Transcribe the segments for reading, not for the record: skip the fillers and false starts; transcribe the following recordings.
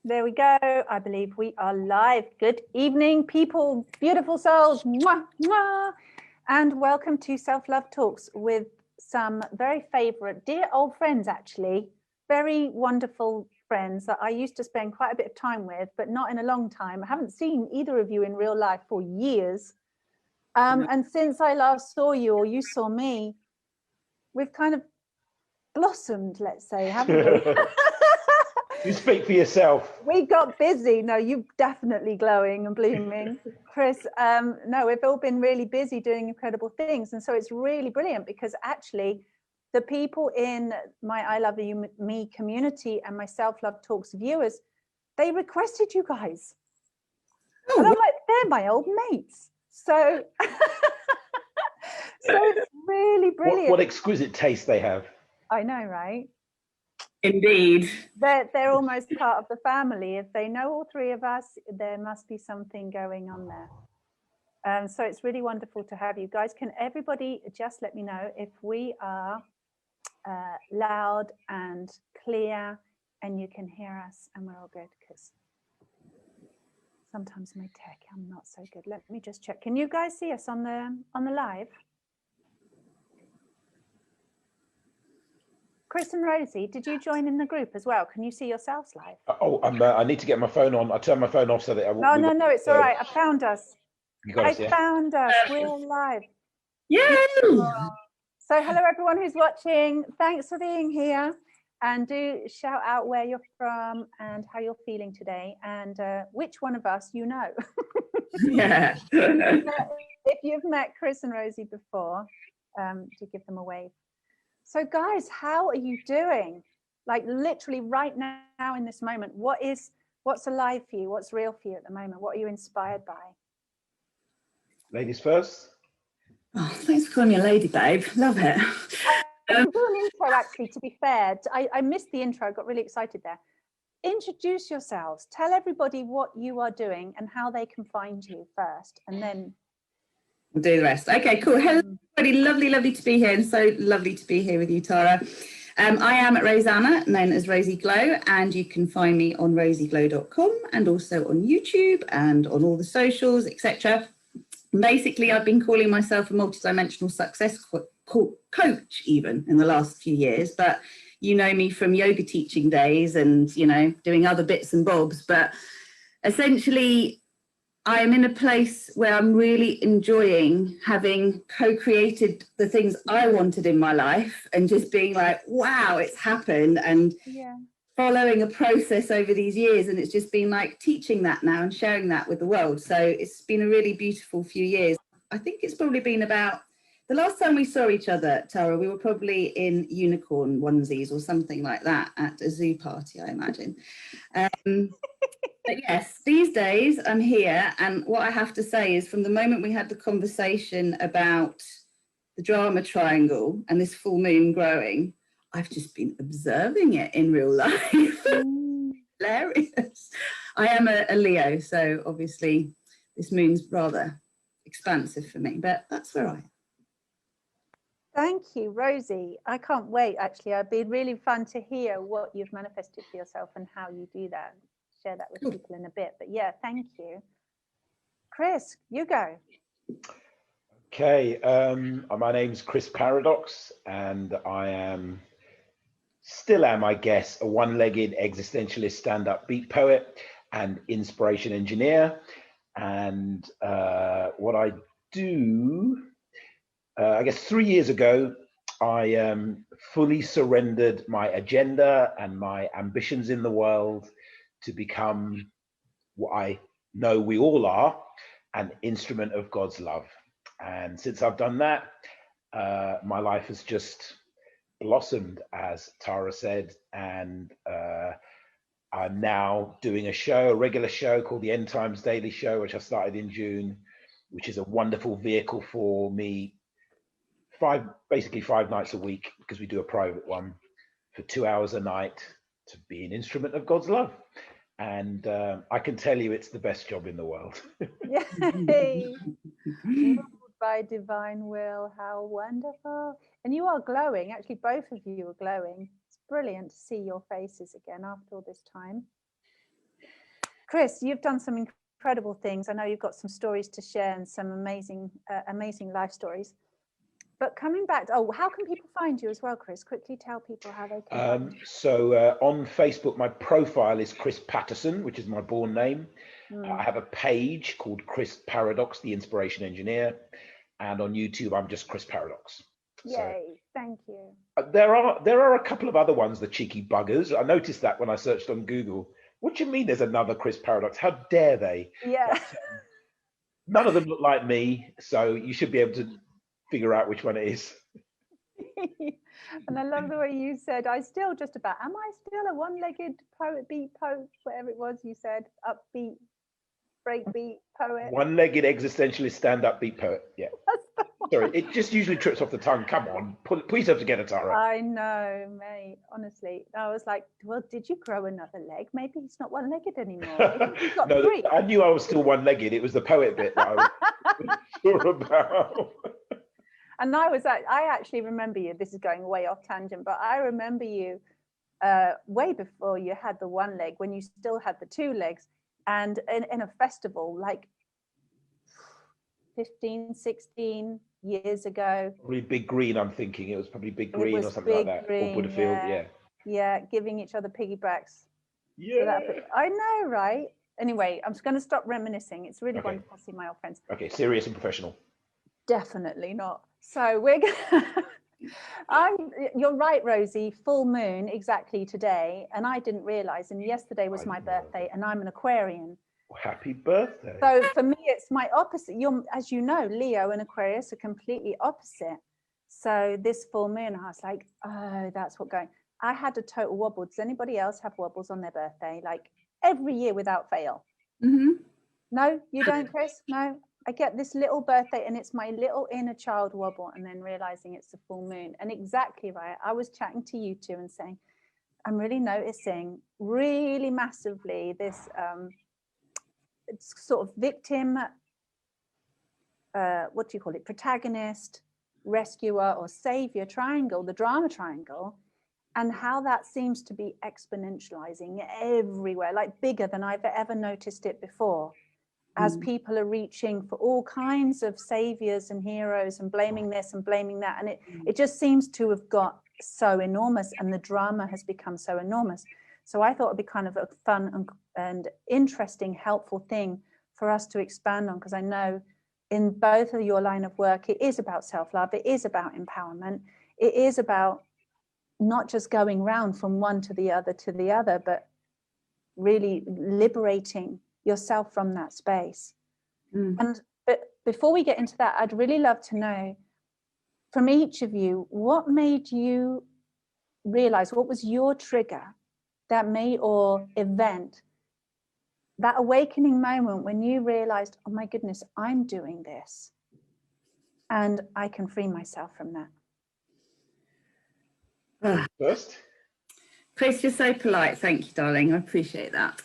There we go. I believe we are live. Good evening, people, beautiful souls. Mwah, mwah. And welcome to Self-Love Talks with some very favorite, dear old friends, actually. Very wonderful friends that I used to spend quite a bit of time with, but not in a long time. I haven't seen either of you in real life for years. And since I last saw you, or you saw me, we've kind of blossomed, let's say, haven't we? You speak for yourself. We got busy. No, you're definitely glowing and blooming, Chris. No, we've all been really busy doing incredible things. And so it's really brilliant because actually the people in my I Love You Me community and my Self-Love Talks viewers, they requested you guys. And I'm like, they're my old mates. So, so it's really brilliant. What exquisite taste they have. I know, right? Indeed. They're almost part of the family. If they know all three of us, there must be something going on there. So it's really wonderful to have you guys. Can everybody just let me know if we are loud and clear and you can hear us and we're all good? Because sometimes my tech, I'm not so good. Let me just check. Can you guys see us on the live? Chris and Rosie, did you join in the group as well? Can you see yourselves live? Oh, I need to get my phone on. I turned my phone off so that I won't. No, it's all right. I found us. You got us, yeah? Found us. We're all live. Yay! So hello, everyone who's watching. Thanks for being here. And do shout out where you're from and how you're feeling today and which one of us you know. Yeah. If you've met Chris and Rosie before, to give them a wave. So guys, how are you doing? Like literally right now in this moment, what's alive for you? What's real for you at the moment? What are you inspired by? Ladies first. Oh, thanks for calling me a lady, babe. Love it. I can do an intro actually, to be fair. I missed the intro, I got really excited there. Introduce yourselves. Tell everybody what you are doing and how they can find you first, and then we'll do the rest. Okay, cool. Hello, everybody. Lovely to be here, and so lovely to be here with you, Tara. I am Rosanna, known as RozyGlow, and you can find me on RozyGlow.com and also on YouTube and on all the socials, etc. Basically, I've been calling myself a multidimensional success coach even in the last few years, but you know me from yoga teaching days and, you know, doing other bits and bobs. But essentially, I am in a place where I'm really enjoying having co-created the things I wanted in my life and just being like, wow, it's happened, and following a process over these years. And it's just been like teaching that now and sharing that with the world. So it's been a really beautiful few years. I think it's probably been about the last time we saw each other, Tara, we were probably in unicorn onesies or something like that at a zoo party, I imagine. But yes, these days I'm here, and what I have to say is from the moment we had the conversation about the drama triangle and this full moon growing, I've just been observing it in real life. Hilarious. I am a Leo, so obviously this moon's rather expansive for me, but that's where I am. Thank you, Rosie. I can't wait, actually. It'd be really fun to hear what you've manifested for yourself and how you do that. Share that with people in a bit. But yeah, thank you. Chris, you go. Okay, my name's Chris Paradox, and I still am, I guess, a one-legged existentialist stand-up beat poet and inspiration engineer. And what I do, I guess 3 years ago, I fully surrendered my agenda and my ambitions in the world to become what I know we all are, an instrument of God's love. And since I've done that, my life has just blossomed, as Tara said, and I'm now doing a regular show called the End Times Daily Show, which I started in June, which is a wonderful vehicle for me, basically 5 nights a week, because we do a private one for 2 hours a night to be an instrument of God's love. And I can tell you it's the best job in the world. Yay! Ruled by divine will, how wonderful. And you are glowing, actually both of you are glowing. It's brilliant to see your faces again after all this time. Chris, you've done some incredible things. I know you've got some stories to share and some amazing, amazing life stories. But coming back, how can people find you as well, Chris? Quickly tell people how they can find you. So on Facebook, my profile is Chris Patterson, which is my born name. I have a page called Chris Paradox, the Inspiration Engineer. And on YouTube, I'm just Chris Paradox. Yay, thank you. There are a couple of other ones, the cheeky buggers. I noticed that when I searched on Google. What do you mean there's another Chris Paradox? How dare they? Yeah. But, none of them look like me, so you should be able to figure out which one it is. And I love the way you said, am I still a one-legged poet, beat poet, whatever it was you said, upbeat, breakbeat poet? One-legged existentialist stand-up beat poet, yeah. Sorry, it just usually trips off the tongue. Come on, pull yourself together, Tara. I know, mate, honestly. I was like, well, did you grow another leg? Maybe he's not one-legged anymore. He's got No, three. I knew I was still one-legged. It was the poet bit that I was sure about. And I actually remember you, this is going way off tangent, but I remember you way before you had the one leg, when you still had the two legs, and in a festival like 15, 16 years ago. Probably Big Green, I'm thinking. It was probably Big Green or something like that. Green, or Buddhafield, yeah. Yeah, giving each other piggybacks. Yeah. I know, right? Anyway, I'm just going to stop reminiscing. It's really wonderful to see my old friends. Okay, serious and professional. Definitely not. So we're you're right, Rosie, full moon exactly today. And I didn't realize, and yesterday was my birthday, and I'm an Aquarian. Happy birthday. So for me, it's my opposite. As you know, Leo and Aquarius are completely opposite. So this full moon, I was like, oh, that's what going. I had a total wobble. Does anybody else have wobbles on their birthday? Like every year without fail? Mm-hmm. No, you don't, Chris? No? I get this little birthday and it's my little inner child wobble, and then realizing it's the full moon. And exactly right. I was chatting to you two and saying, I'm really noticing really massively this it's sort of victim, what do you call it? Protagonist, rescuer or savior triangle, the drama triangle, and how that seems to be exponentializing everywhere, like bigger than I've ever noticed it before. As people are reaching for all kinds of saviors and heroes and blaming this and blaming that. And it just seems to have got so enormous, and the drama has become so enormous. So I thought it'd be kind of a fun and interesting, helpful thing for us to expand on, because I know in both of your line of work, it is about self-love, it is about empowerment, it is about not just going round from one to the other, but really liberating yourself from that space. But before we get into that, I'd really love to know from each of you, what made you realize, what was your trigger that made, or event, that awakening moment when you realized, oh my goodness, I'm doing this and I can free myself from that. First, Chris, you're so polite. Thank you, darling. I appreciate that.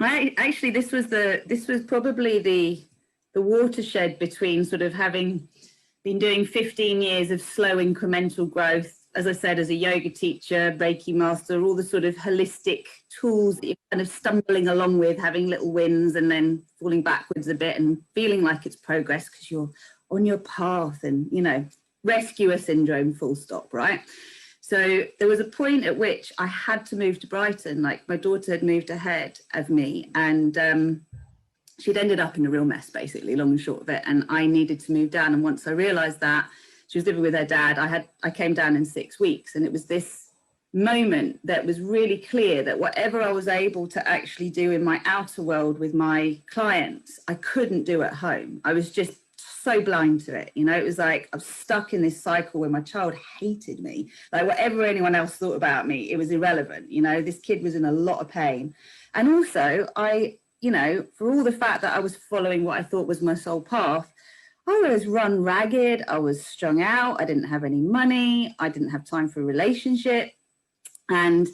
Actually, this was probably the watershed between sort of having been doing 15 years of slow incremental growth, as I said, as a yoga teacher, Reiki master, all the sort of holistic tools that you're kind of stumbling along with, having little wins and then falling backwards a bit and feeling like it's progress because you're on your path, and, you know, rescuer syndrome, full stop, right? So there was a point at which I had to move to Brighton. Like, my daughter had moved ahead of me, and she'd ended up in a real mess, basically, long and short of it. And I needed to move down. And once I realized that, she was living with her dad, I came down in 6 weeks. And it was this moment that was really clear that whatever I was able to actually do in my outer world with my clients, I couldn't do at home. I was just so blind to it. You know, it was like I was stuck in this cycle where my child hated me. Like, whatever anyone else thought about me, it was irrelevant. You know, this kid was in a lot of pain. And also, you know, for all the fact that I was following what I thought was my soul path, I was run ragged, I was strung out, I didn't have any money, I didn't have time for a relationship. And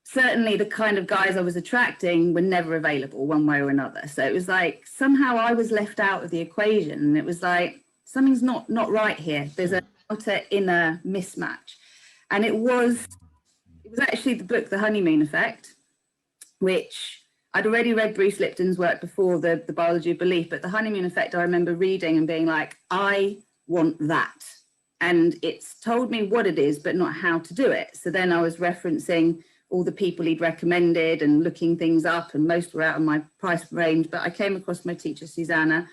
certainly the kind of guys I was attracting were never available one way or another. So it was like, somehow I was left out of the equation. And it was like, something's not right here. There's an outer inner mismatch. And it was actually the book, The Honeymoon Effect, which I'd already read Bruce Lipton's work before, the Biology of Belief, but the honeymoon effect, I remember reading and being like, I want that. And it's told me what it is, but not how to do it. So then I was referencing all the people he'd recommended and looking things up, and most were out of my price range. But I came across my teacher, Susanna,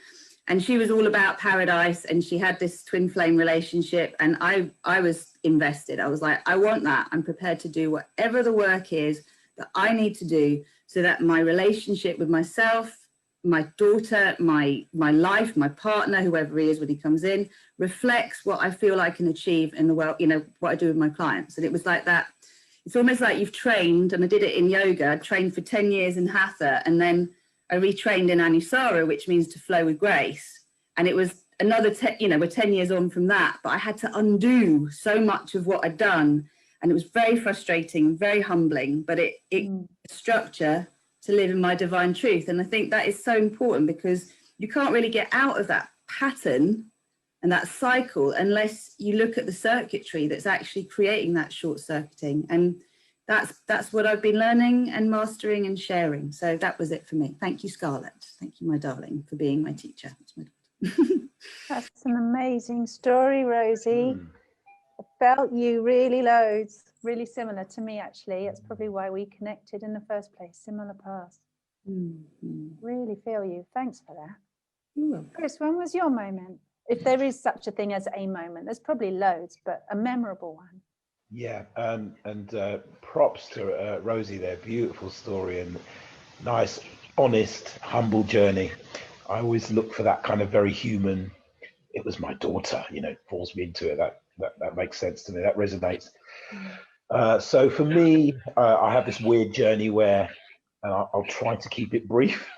and she was all about paradise, and she had this twin flame relationship, and I was invested. I was like, I want that. I'm prepared to do whatever the work is that I need to do so that my relationship with myself, my daughter, my life, my partner, whoever he is when he comes in, reflects what I feel I can achieve in the world, you know, what I do with my clients. And it was like that. It's almost like you've trained, and I did it in yoga. I trained for 10 years in Hatha, and then I retrained in Anusara, which means to flow with grace. And it was another, we're 10 years on from that, but I had to undo so much of what I'd done. And it was very frustrating, very humbling, but it structure to live in my divine truth. And I think that is so important, because you can't really get out of that pattern and that cycle unless you look at the circuitry that's actually creating that short circuiting. And that's what I've been learning and mastering and sharing. So that was it for me. Thank you, Scarlett. Thank you, my darling, for being my teacher. That's an amazing story, Rosie. I felt you really loads, really similar to me, actually. It's probably why we connected in the first place, similar paths. Really feel you. Thanks for that. Chris, when was your moment? If there is such a thing as a moment, there's probably loads, but a memorable one. Yeah, and props to Rosie there. Beautiful story and nice, honest, humble journey. I always look for that kind of very human. It was my daughter, you know, falls me into it. That makes sense to me. That resonates. So for me, I have this weird journey where, and I'll try to keep it brief,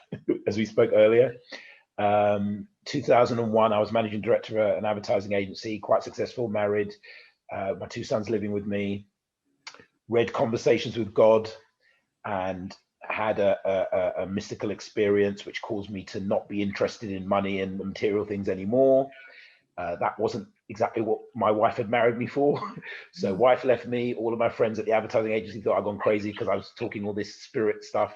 as we spoke earlier. 2001, I was managing director of an advertising agency, quite successful, married. My 2 sons living with me, read Conversations with God, and had a mystical experience which caused me to not be interested in money and material things anymore. That wasn't exactly what my wife had married me for. So wife left me. All of my friends at the advertising agency thought I'd gone crazy because I was talking all this spirit stuff.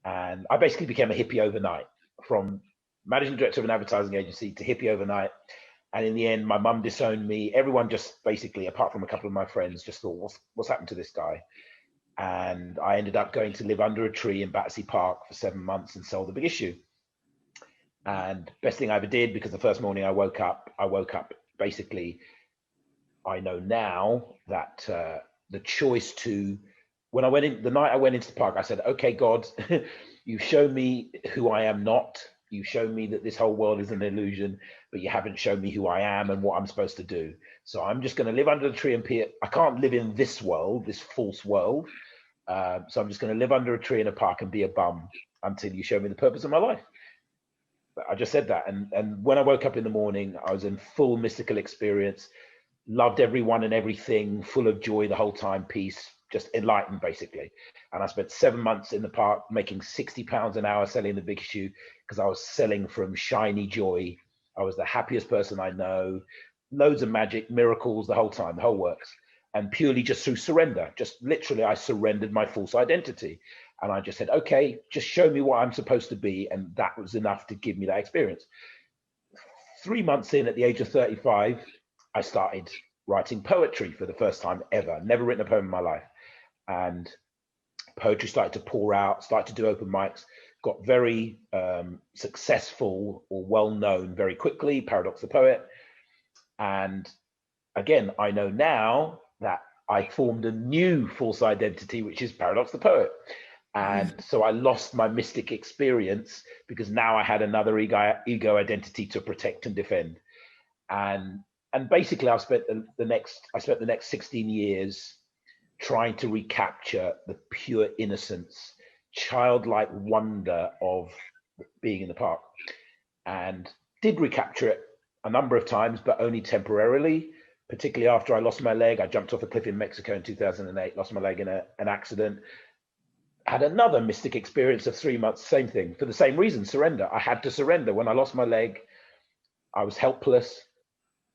And I basically became a hippie overnight, from managing director of an advertising agency to hippie overnight. And in the end, my mum disowned me. Everyone just basically, apart from a couple of my friends, just thought, what's happened to this guy? And I ended up going to live under a tree in Battersea Park for 7 months and sell The Big Issue. And best thing I ever did, because the first morning I woke up basically, I know now that the choice to, when I went in, the night I went into the park, I said, okay, God, you've shown me who I am not. You've shown me that this whole world is an illusion, but you haven't shown me who I am and what I'm supposed to do. So I'm just going to live under the tree and peer. I can't live in this world, this false world. So I'm just going to live under a tree in a park and be a bum until you show me the purpose of my life. But I just said that. And when I woke up in the morning, I was in full mystical experience, loved everyone and everything, full of joy the whole time, peace, just enlightened basically. And I spent 7 months in the park making £60 an hour selling The Big Issue, because I was selling from shiny joy. I was the happiest person I know, loads of magic, miracles the whole time, the whole works. And purely just through surrender, just literally I surrendered my false identity. And I just said, okay, just show me what I'm supposed to be. And that was enough to give me that experience. 3 months in, at the age of 35, I started writing poetry for the first time ever. Never written a poem in my life. And poetry started to pour out, started to do open mics, got very successful or well-known very quickly, Paradox the Poet. And again, I know now that I formed a new false identity, which is Paradox the Poet. And so I lost my mystic experience because now I had another ego identity to protect and defend. And basically I spent the next 16 years trying to recapture the pure innocence, childlike wonder of being in the park, and did recapture it a number of times, but only temporarily, particularly after I lost my leg. I jumped off a cliff in Mexico in 2008, lost my leg in an accident, had another mystic experience of 3 months, same thing, for the same reason, surrender. I had to surrender. When I lost my leg, I was helpless.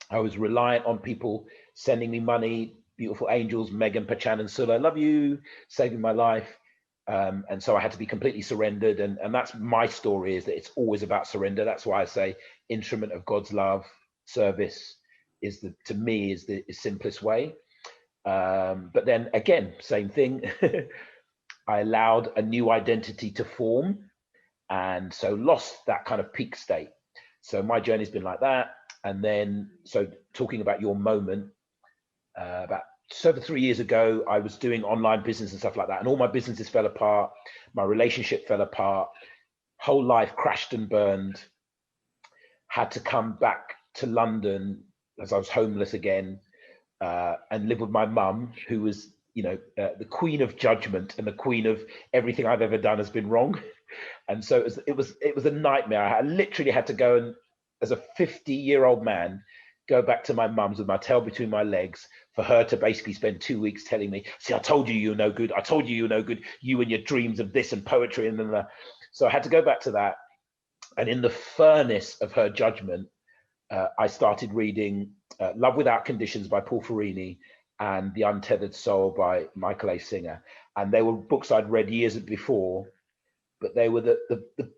I was reliant on people sending me money, beautiful angels, Megan, Pachan, and Sula, I love you, saving my life. And so I had to be completely surrendered. And that's my story, is that it's always about surrender. That's why I say instrument of God's love, service is to me is the simplest way. But then again, same thing. I allowed a new identity to form, and so lost that kind of peak state. So my journey's been like that. And then, so talking about your moment, about over 3 years ago, I was doing online business and stuff like that, and all my businesses fell apart. My relationship fell apart. Whole life crashed and burned. Had to come back to London as I was homeless again, and live with my mum, who was, the queen of judgment and the queen of everything I've ever done has been wrong. And so it was a nightmare. I literally had to go and, as a 50-year-old man, go back to my mum's with my tail between my legs, for her to basically spend 2 weeks telling me, see, I told you you're no good. I told you you're no good. You and your dreams of this and poetry and then that. So I had to go back to that. And in the furnace of her judgment, I started reading Love Without Conditions by Paul Ferrini and The Untethered Soul by Michael A. Singer. And they were books I'd read years before, but they were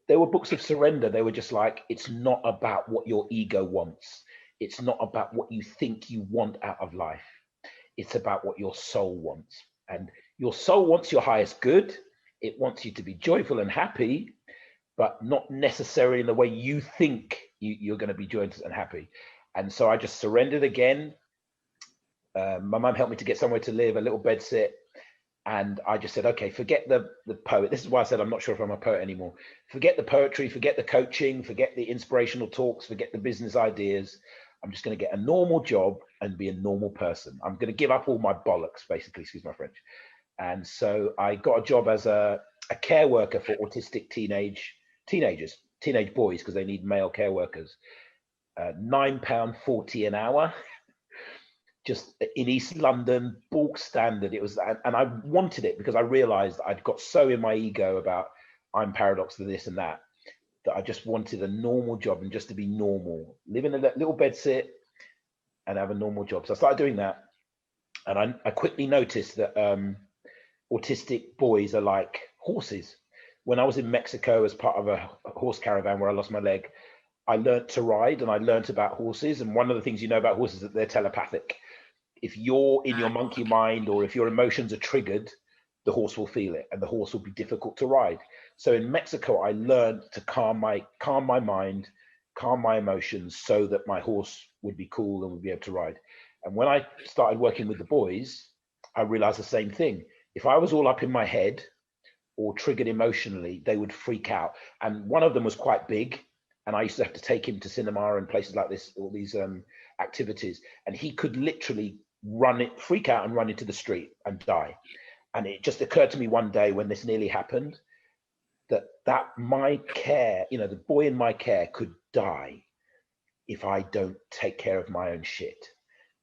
they were books of surrender. They were just like, it's not about what your ego wants. It's not about what you think you want out of life. It's about what your soul wants. And your soul wants your highest good. It wants you to be joyful and happy, but not necessarily in the way you think you're going to be joyful and happy. And so I just surrendered again. My mum helped me to get somewhere to live, a little bed sit. And I just said, okay, forget the poet. This is why I said I'm not sure if I'm a poet anymore. Forget the poetry, forget the coaching, forget the inspirational talks, forget the business ideas. I'm just going to get a normal job and be a normal person. I'm going to give up all my bollocks, basically, excuse my French. And so I got a job as a care worker for autistic teenage boys, because they need male care workers. £9.40 an hour, just in East London, bulk standard. It was, and I wanted it because I realized I'd got so in my ego about I'm paradox to this and that I just wanted a normal job and just to be normal, live in a little bed sit and have a normal job. So I started doing that. And I quickly noticed that autistic boys are like horses. When I was in Mexico as part of a horse caravan where I lost my leg, I learned to ride and I learned about horses. And one of the things you know about horses is that they're telepathic. If you're in your monkey mind, or if your emotions are triggered, the horse will feel it and the horse will be difficult to ride. So in Mexico, I learned to calm my mind, calm my emotions, so that my horse would be cool and would be able to ride. And when I started working with the boys, I realized the same thing. If I was all up in my head or triggered emotionally, they would freak out. And one of them was quite big, and I used to have to take him to cinema and places like this, all these activities, and he could literally freak out and run into the street and die. And it just occurred to me one day when this nearly happened, that my care, the boy in my care could die if I don't take care of my own shit.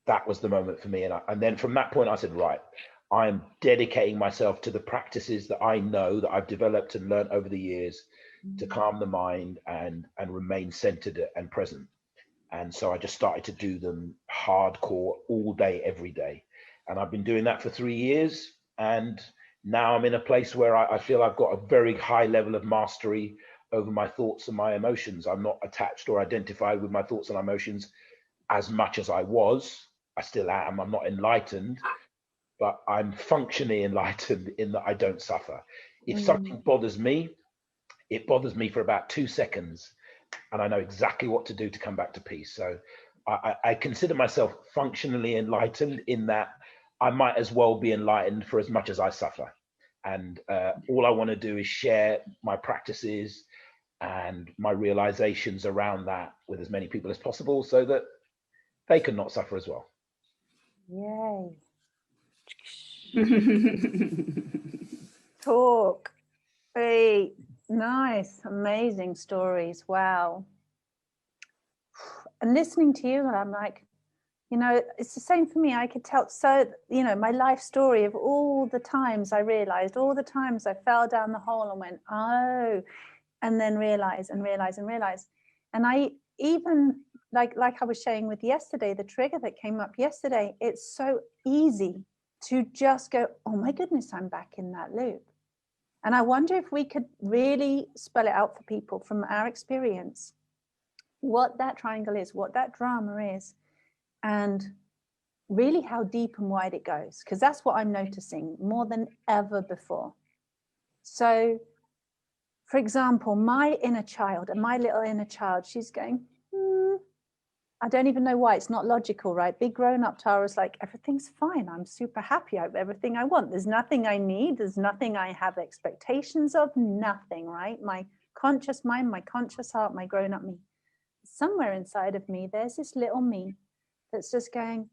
That was the moment for me. And then from that point, I said, right, I'm dedicating myself to the practices that I know that I've developed and learned over the years to calm the mind and remain centered and present. And so I just started to do them hardcore all day, every day. And I've been doing that for 3 years. And now I'm in a place where I feel I've got a very high level of mastery over my thoughts and my emotions. I'm not attached or identified with my thoughts and emotions as much as I was. I still am. I'm not enlightened, but I'm functionally enlightened in that I don't suffer. If something bothers me, it bothers me for about 2 seconds, and I know exactly what to do to come back to peace. So I consider myself functionally enlightened, in that I might as well be enlightened for as much as I suffer. And all I want to do is share my practices and my realizations around that with as many people as possible, so that they can not suffer as well. Yay. Talk. Hey, nice, amazing stories. Wow. And listening to you, I'm like, it's the same for me. I could tell, so, my life story of all the times I realized, all the times I fell down the hole and went, oh, and then realize. And I even, like I was sharing with yesterday, the trigger that came up yesterday, it's so easy to just go, oh my goodness, I'm back in that loop. And I wonder if we could really spell it out for people from our experience, what that triangle is, what that drama is, and really how deep and wide it goes, because that's what I'm noticing more than ever before. So, for example, my inner child and my little inner child, she's going, I don't even know why. It's not logical, right? Big grown-up Tara's like, everything's fine. I'm super happy. I have everything I want. There's nothing I need. There's nothing I have expectations of, nothing, right? My conscious mind, my conscious heart, my grown-up me. Somewhere inside of me, there's this little me that's just going,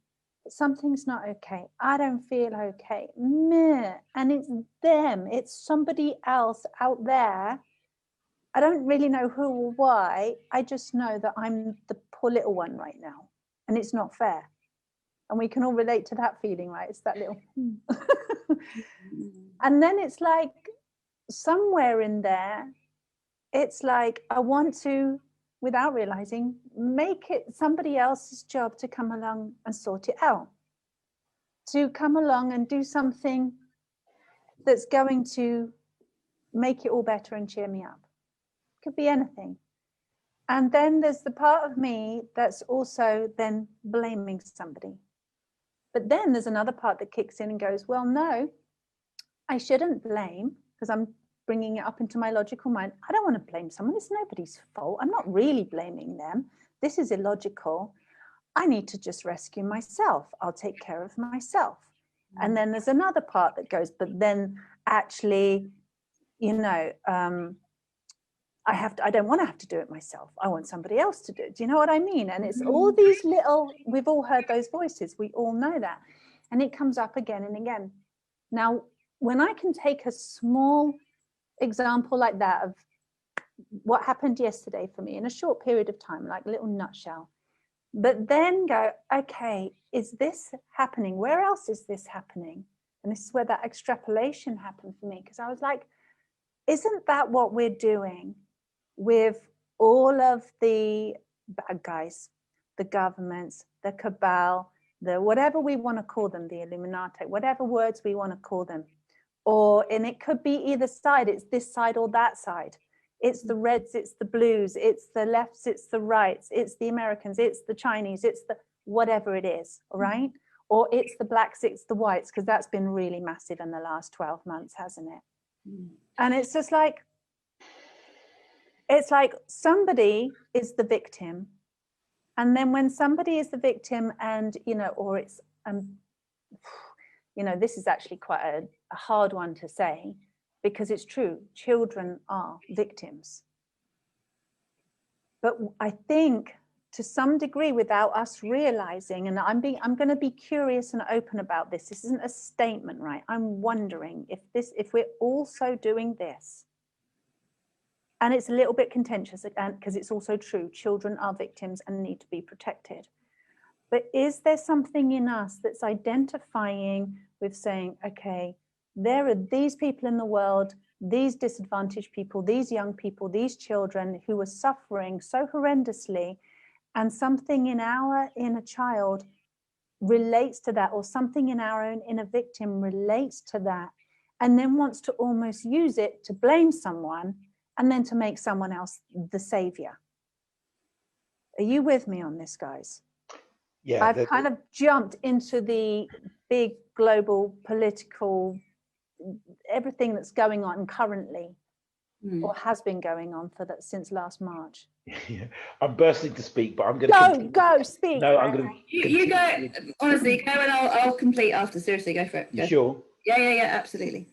something's not okay. I don't feel okay. Meh. And it's them. It's somebody else out there. I don't really know who or why. I just know that I'm the poor little one right now, and it's not fair. And we can all relate to that feeling, right? It's that little. And then it's like somewhere in there, it's like I want to, without realizing, make it somebody else's job to come along and sort it out, to come along and do something that's going to make it all better and cheer me up. Could be anything. And then there's the part of me that's also then blaming somebody. But then there's another part that kicks in and goes, well, no, I shouldn't blame, because I'm bringing it up into my logical mind. I don't want to blame someone. It's nobody's fault. I'm not really blaming them. This is illogical. I need to just rescue myself. I'll take care of myself. And then there's another part that goes, but then actually, you know, I don't want to have to do it myself. I want somebody else to do it. Do you know what I mean? And it's all these little, we've all heard those voices. We all know that. And it comes up again and again. Now, when I can take a small example like that of what happened yesterday for me in a short period of time, like a little nutshell, but then go, okay, is this happening? Where else is this happening? And this is where that extrapolation happened for me, because I was like, isn't that what we're doing with all of the bad guys, the governments, the cabal, the whatever we want to call them, the Illuminati, whatever words we want to call them, and it could be either side, it's this side or that side. It's the reds, it's the blues, it's the lefts, it's the rights, it's the Americans, it's the Chinese, it's the whatever it is, all right? Or it's the blacks, it's the whites, because that's been really massive in the last 12 months, hasn't it? And it's just like, it's like somebody is the victim. And then when somebody is the victim and, you know, or it's, you know, this is actually quite a hard one to say, because it's true, children are victims. But I think to some degree, without us realizing, and I'm going to be curious and open about this. This isn't a statement, right? I'm wondering if we're also doing this. And it's a little bit contentious, because it's also true. Children are victims and need to be protected. But is there something in us that's identifying with saying, okay, there are these people in the world, these disadvantaged people, these young people, these children who are suffering so horrendously, and something in our inner child relates to that, or something in our own inner victim relates to that, and then wants to almost use it to blame someone and then to make someone else the savior. Are you with me on this, guys? Yeah, I've kind of jumped into the big global political, everything that's going on currently, or has been going on for that since last March. Yeah, I'm bursting to speak, but I'm going to go speak. No, I'm going to. You go. Honestly, go, and I'll complete after. Seriously, go for it. Go. You sure? Yeah, absolutely.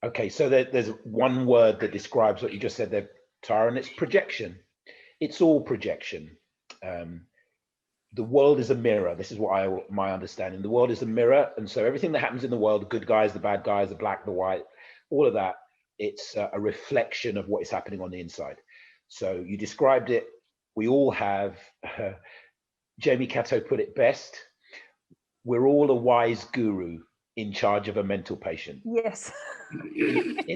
Okay, so there's one word that describes what you just said there, Tara, and it's projection. It's all projection. The world is a mirror. This is what my understanding. The world is a mirror, and so everything that happens in the world, the good guys, the bad guys, the black, the white, all of that, it's a reflection of what is happening on the inside. So you described it. We all have, Jamie Cato put it best, we're all a wise guru in charge of a mental patient. Yes. He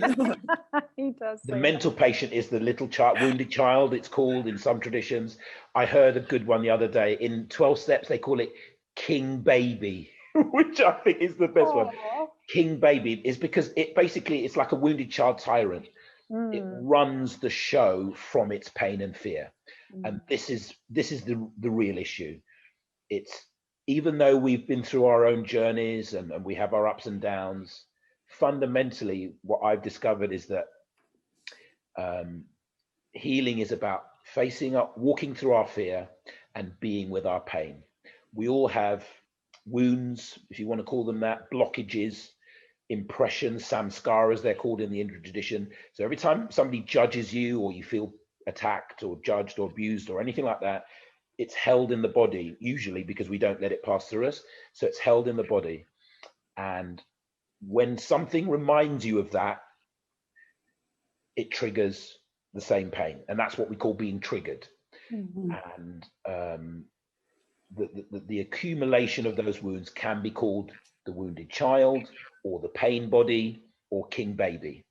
does. The mental patient is the little child, wounded child, it's called in some traditions. I heard a good one the other day. In 12 steps, they call it King Baby, which I think is the best one. king baby is because it basically, it's like a wounded child tyrant. It runs the show from its pain and fear. And this is the real issue. It's, even though we've been through our own journeys and we have our ups and downs, fundamentally what I've discovered is that healing is about facing up, walking through our fear and being with our pain. We all have wounds, if you want to call them that, blockages, impressions, samskaras they're called in the Indian tradition. So every time somebody judges you, or you feel attacked or judged or abused or anything like that, it's held in the body, usually because we don't let it pass through us. So it's held in the body. And when something reminds you of that, it triggers the same pain. And that's what we call being triggered. And the accumulation of those wounds can be called the wounded child, or the pain body, or king baby.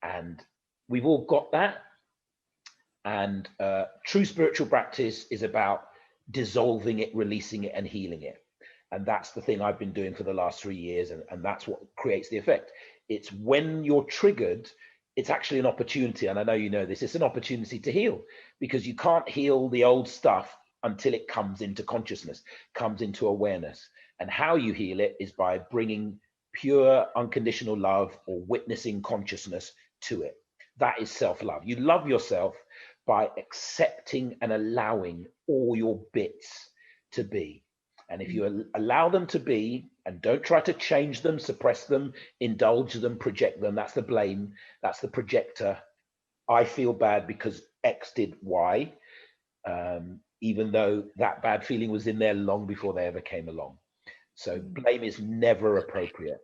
And we've all got that. And true spiritual practice is about dissolving it, releasing it, and healing it. And that's the thing I've been doing for the last 3 years. And that's what creates the effect. It's when you're triggered, it's actually an opportunity. And I know you know this, it's an opportunity to heal, because you can't heal the old stuff until it comes into consciousness, comes into awareness. And how you heal it is by bringing pure, unconditional love, or witnessing consciousness to it. That is self-love. You love yourself by accepting and allowing all your bits to be. And if you allow them to be, and don't try to change them, suppress them, indulge them, project them, that's the blame, that's the projector. I feel bad because X did Y, even though that bad feeling was in there long before they ever came along. So blame is never appropriate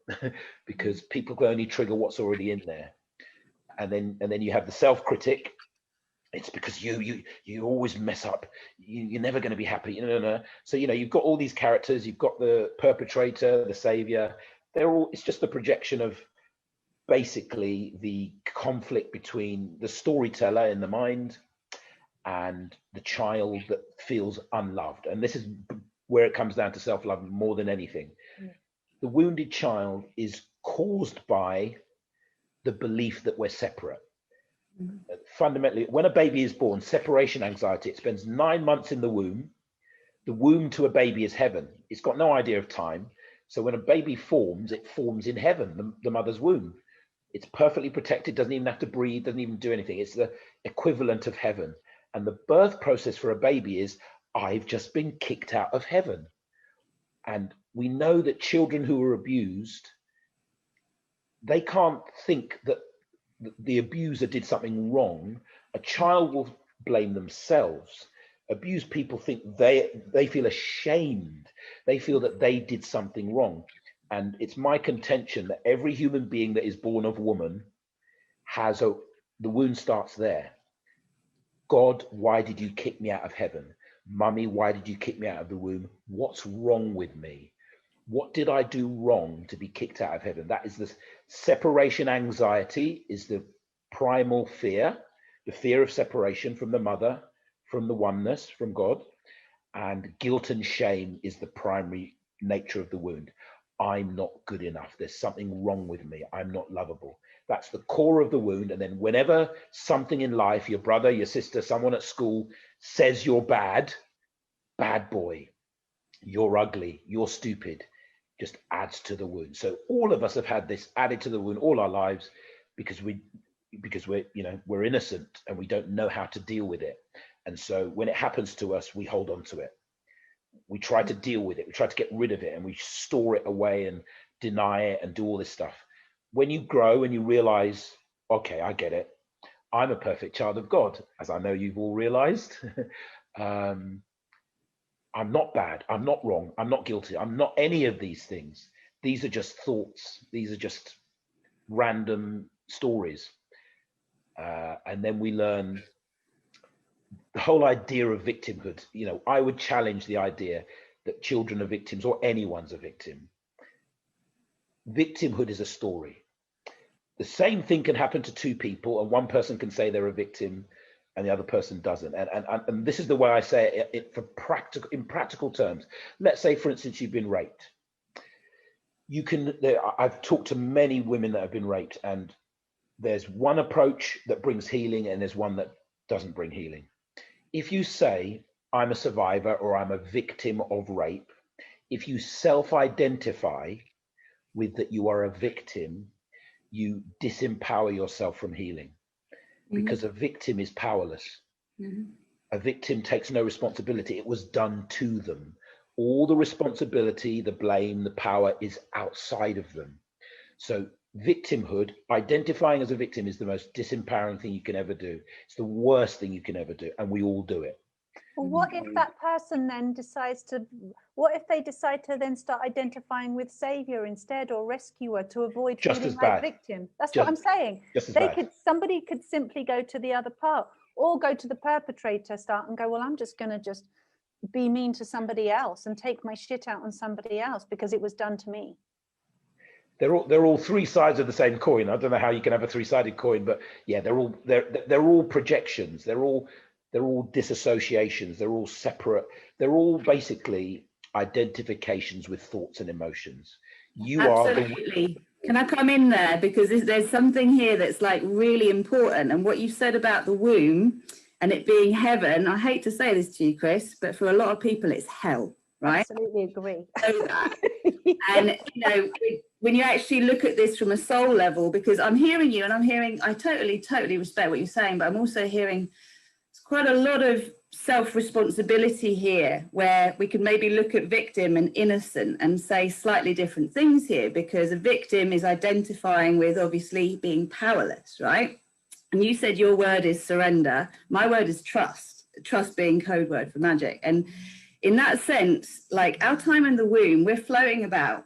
because people can only trigger what's already in there. And then you have the self-critic. It's because you always mess up. You're never going to be happy. No. So you've got all these characters. You've got the perpetrator, the savior. They're all. It's just a projection of basically the conflict between the storyteller in the mind and the child that feels unloved. And this is where it comes down to self-love more than anything. The wounded child is caused by the belief that we're separate. Fundamentally, when a baby is born, separation anxiety, it spends 9 months in the womb. The womb to a baby is heaven. It's got no idea of time. So when a baby forms, it forms in heaven, the mother's womb. It's perfectly protected, doesn't even have to breathe, doesn't even do anything. It's the equivalent of heaven. And the birth process for a baby is, I've just been kicked out of heaven. And we know that children who are abused, they can't think that the abuser did something wrong. A child will blame themselves. Abused people think they feel ashamed. They feel that they did something wrong. And it's my contention that every human being that is born of woman has the wound starts there. God, why did you kick me out of heaven? Mummy, why did you kick me out of the womb? What's wrong with me? What did I do wrong to be kicked out of heaven? That is the separation anxiety, is the primal fear, the fear of separation from the mother, from the oneness, from God. And guilt and shame is the primary nature of the wound. I'm not good enough. There's something wrong with me. I'm not lovable. That's the core of the wound. And then whenever something in life, your brother, your sister, someone at school says you're bad boy, you're ugly, you're stupid, just adds to the wound. So all of us have had this added to the wound all our lives because we're innocent and we don't know how to deal with it. And so when it happens to us, we hold on to it. We try to deal with it. We try to get rid of it, and we store it away and deny it and do all this stuff. When you grow and you realize, okay, I get it. I'm a perfect child of God, as I know you've all realized. I'm not bad. I'm not wrong. I'm not guilty. I'm not any of these things. These are just thoughts. These are just random stories. And then we learn the whole idea of victimhood. I would challenge the idea that children are victims or anyone's a victim. Victimhood is a story. The same thing can happen to two people, and one person can say they're a victim and the other person doesn't. And this is the way I say it in practical terms. Let's say, for instance, you've been raped. I've talked to many women that have been raped, and there's one approach that brings healing and there's one that doesn't bring healing. If you say, I'm a survivor or I'm a victim of rape, if you self-identify with that you are a victim, you disempower yourself from healing, because a victim is powerless. A victim takes no responsibility. It was done to them. All the responsibility, the blame, the power is outside of them. So victimhood, identifying as a victim, is the most disempowering thing you can ever do. It's the worst thing you can ever do, and we all do it. Well, what if that person then what if they decide to then start identifying with savior instead, or rescuer, to avoid feeling like victim? That's what I'm saying. Somebody could simply go to the other part, or go to the perpetrator, start and go, well, I'm just going to just be mean to somebody else and take my shit out on somebody else because it was done to me. They're all three sides of the same coin. I don't know how you can have a three-sided coin, but yeah, they're all projections. They're all disassociations. They're all separate. They're all basically identifications with thoughts and emotions. Absolutely. Can I come in there? Because there's something here that's like really important. And what you said about the womb and it being heaven, I hate to say this to you, Chris, but for a lot of people, it's hell, right? Absolutely agree. And, you know, when you actually look at this from a soul level, because I'm hearing you and I totally respect what you're saying, but I'm also hearing quite a lot of self-responsibility here, where we can maybe look at victim and innocent and say slightly different things here, because a victim is identifying with obviously being powerless, right? And you said your word is surrender. My word is trust being code word for magic. And in that sense, like our time in the womb, we're floating about.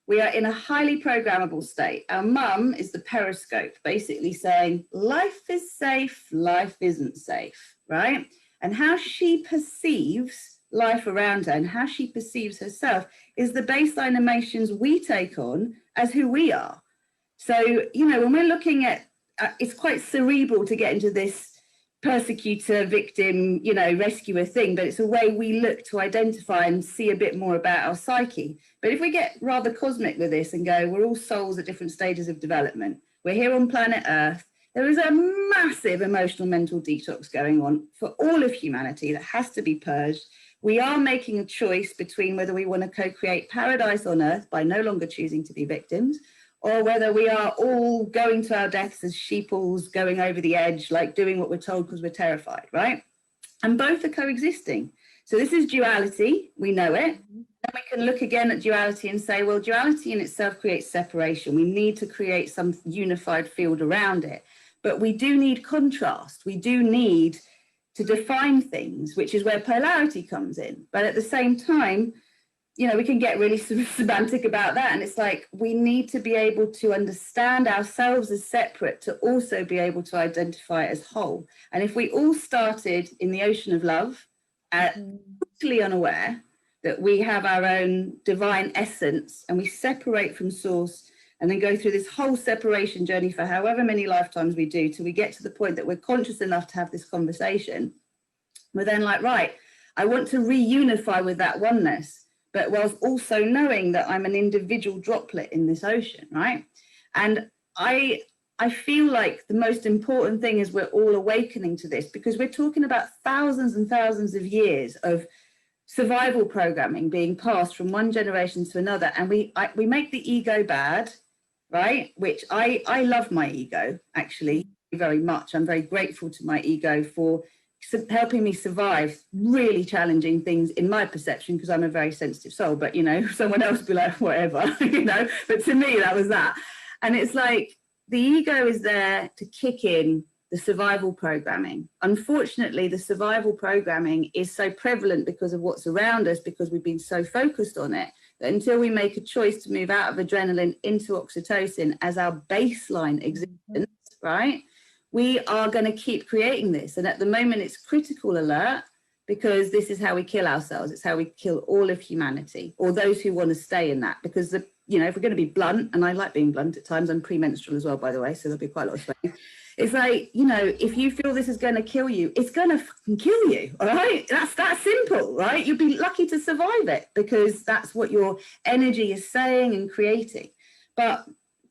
We are in a highly programmable state. Our mum is the periscope, basically saying, life is safe, life isn't safe, right? And how she perceives life around her and how she perceives herself is the baseline emotions we take on as who we are. So, you know, when we're looking at, it's quite cerebral to get into this persecutor, victim, you know, rescuer thing, but it's a way we look to identify and see a bit more about our psyche. But if we get rather cosmic with this and go, we're all souls at different stages of development. We're here on planet Earth. There is a massive emotional mental detox going on for all of humanity that has to be purged. We are making a choice between whether we want to co-create paradise on Earth by no longer choosing to be victims, or whether we are all going to our deaths as sheeples, going over the edge, like doing what we're told because we're terrified, right? And both are coexisting. So this is duality, we know it. Then we can look again at duality and say, well, duality in itself creates separation. We need to create some unified field around it. But we do need contrast. We do need to define things, which is where polarity comes in. But at the same time, you know, we can get really semantic about that. And it's like, we need to be able to understand ourselves as separate to also be able to identify as whole. And if we all started in the ocean of love, totally unaware that we have our own divine essence, and we separate from source and then go through this whole separation journey for however many lifetimes we do, till we get to the point that we're conscious enough to have this conversation, we're then like, right, I want to reunify with that oneness, but whilst also knowing that I'm an individual droplet in this ocean, right? And I feel like the most important thing is we're all awakening to this, because we're talking about thousands and thousands of years of survival programming being passed from one generation to another. And we make the ego bad, right? Which I love my ego, actually, very much. I'm very grateful to my ego for helping me survive really challenging things in my perception, because I'm a very sensitive soul, but you know, someone else be like, whatever, you know, but to me, that was that. And it's like, the ego is there to kick in the survival programming. Unfortunately, the survival programming is so prevalent because of what's around us, because we've been so focused on it, that until we make a choice to move out of adrenaline into oxytocin as our baseline existence, right? We are going to keep creating this. And at the moment, it's critical alert, because this is how we kill ourselves. It's how we kill all of humanity, or those who want to stay in that. Because, you know, if we're going to be blunt, and I like being blunt at times, I'm premenstrual as well, by the way, so there'll be quite a lot of swearing. It's like, you know, if you feel this is going to kill you, it's going to fucking kill you. All right. That's that simple, right? You'll be lucky to survive it because that's what your energy is saying and creating. But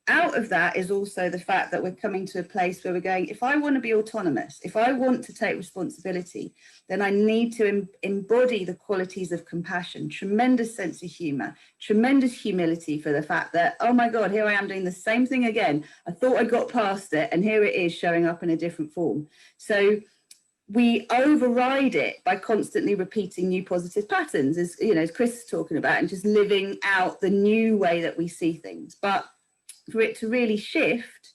out of that is also the fact that we're coming to a place where we're going, if I want to be autonomous, if I want to take responsibility, then I need to embody the qualities of compassion, tremendous sense of humor, tremendous humility for the fact that, oh my God, here I am doing the same thing again. I thought I got past it and here it is showing up in a different form. So we override it by constantly repeating new positive patterns, as you know, as Chris is talking about, and just living out the new way that we see things. But for it to really shift,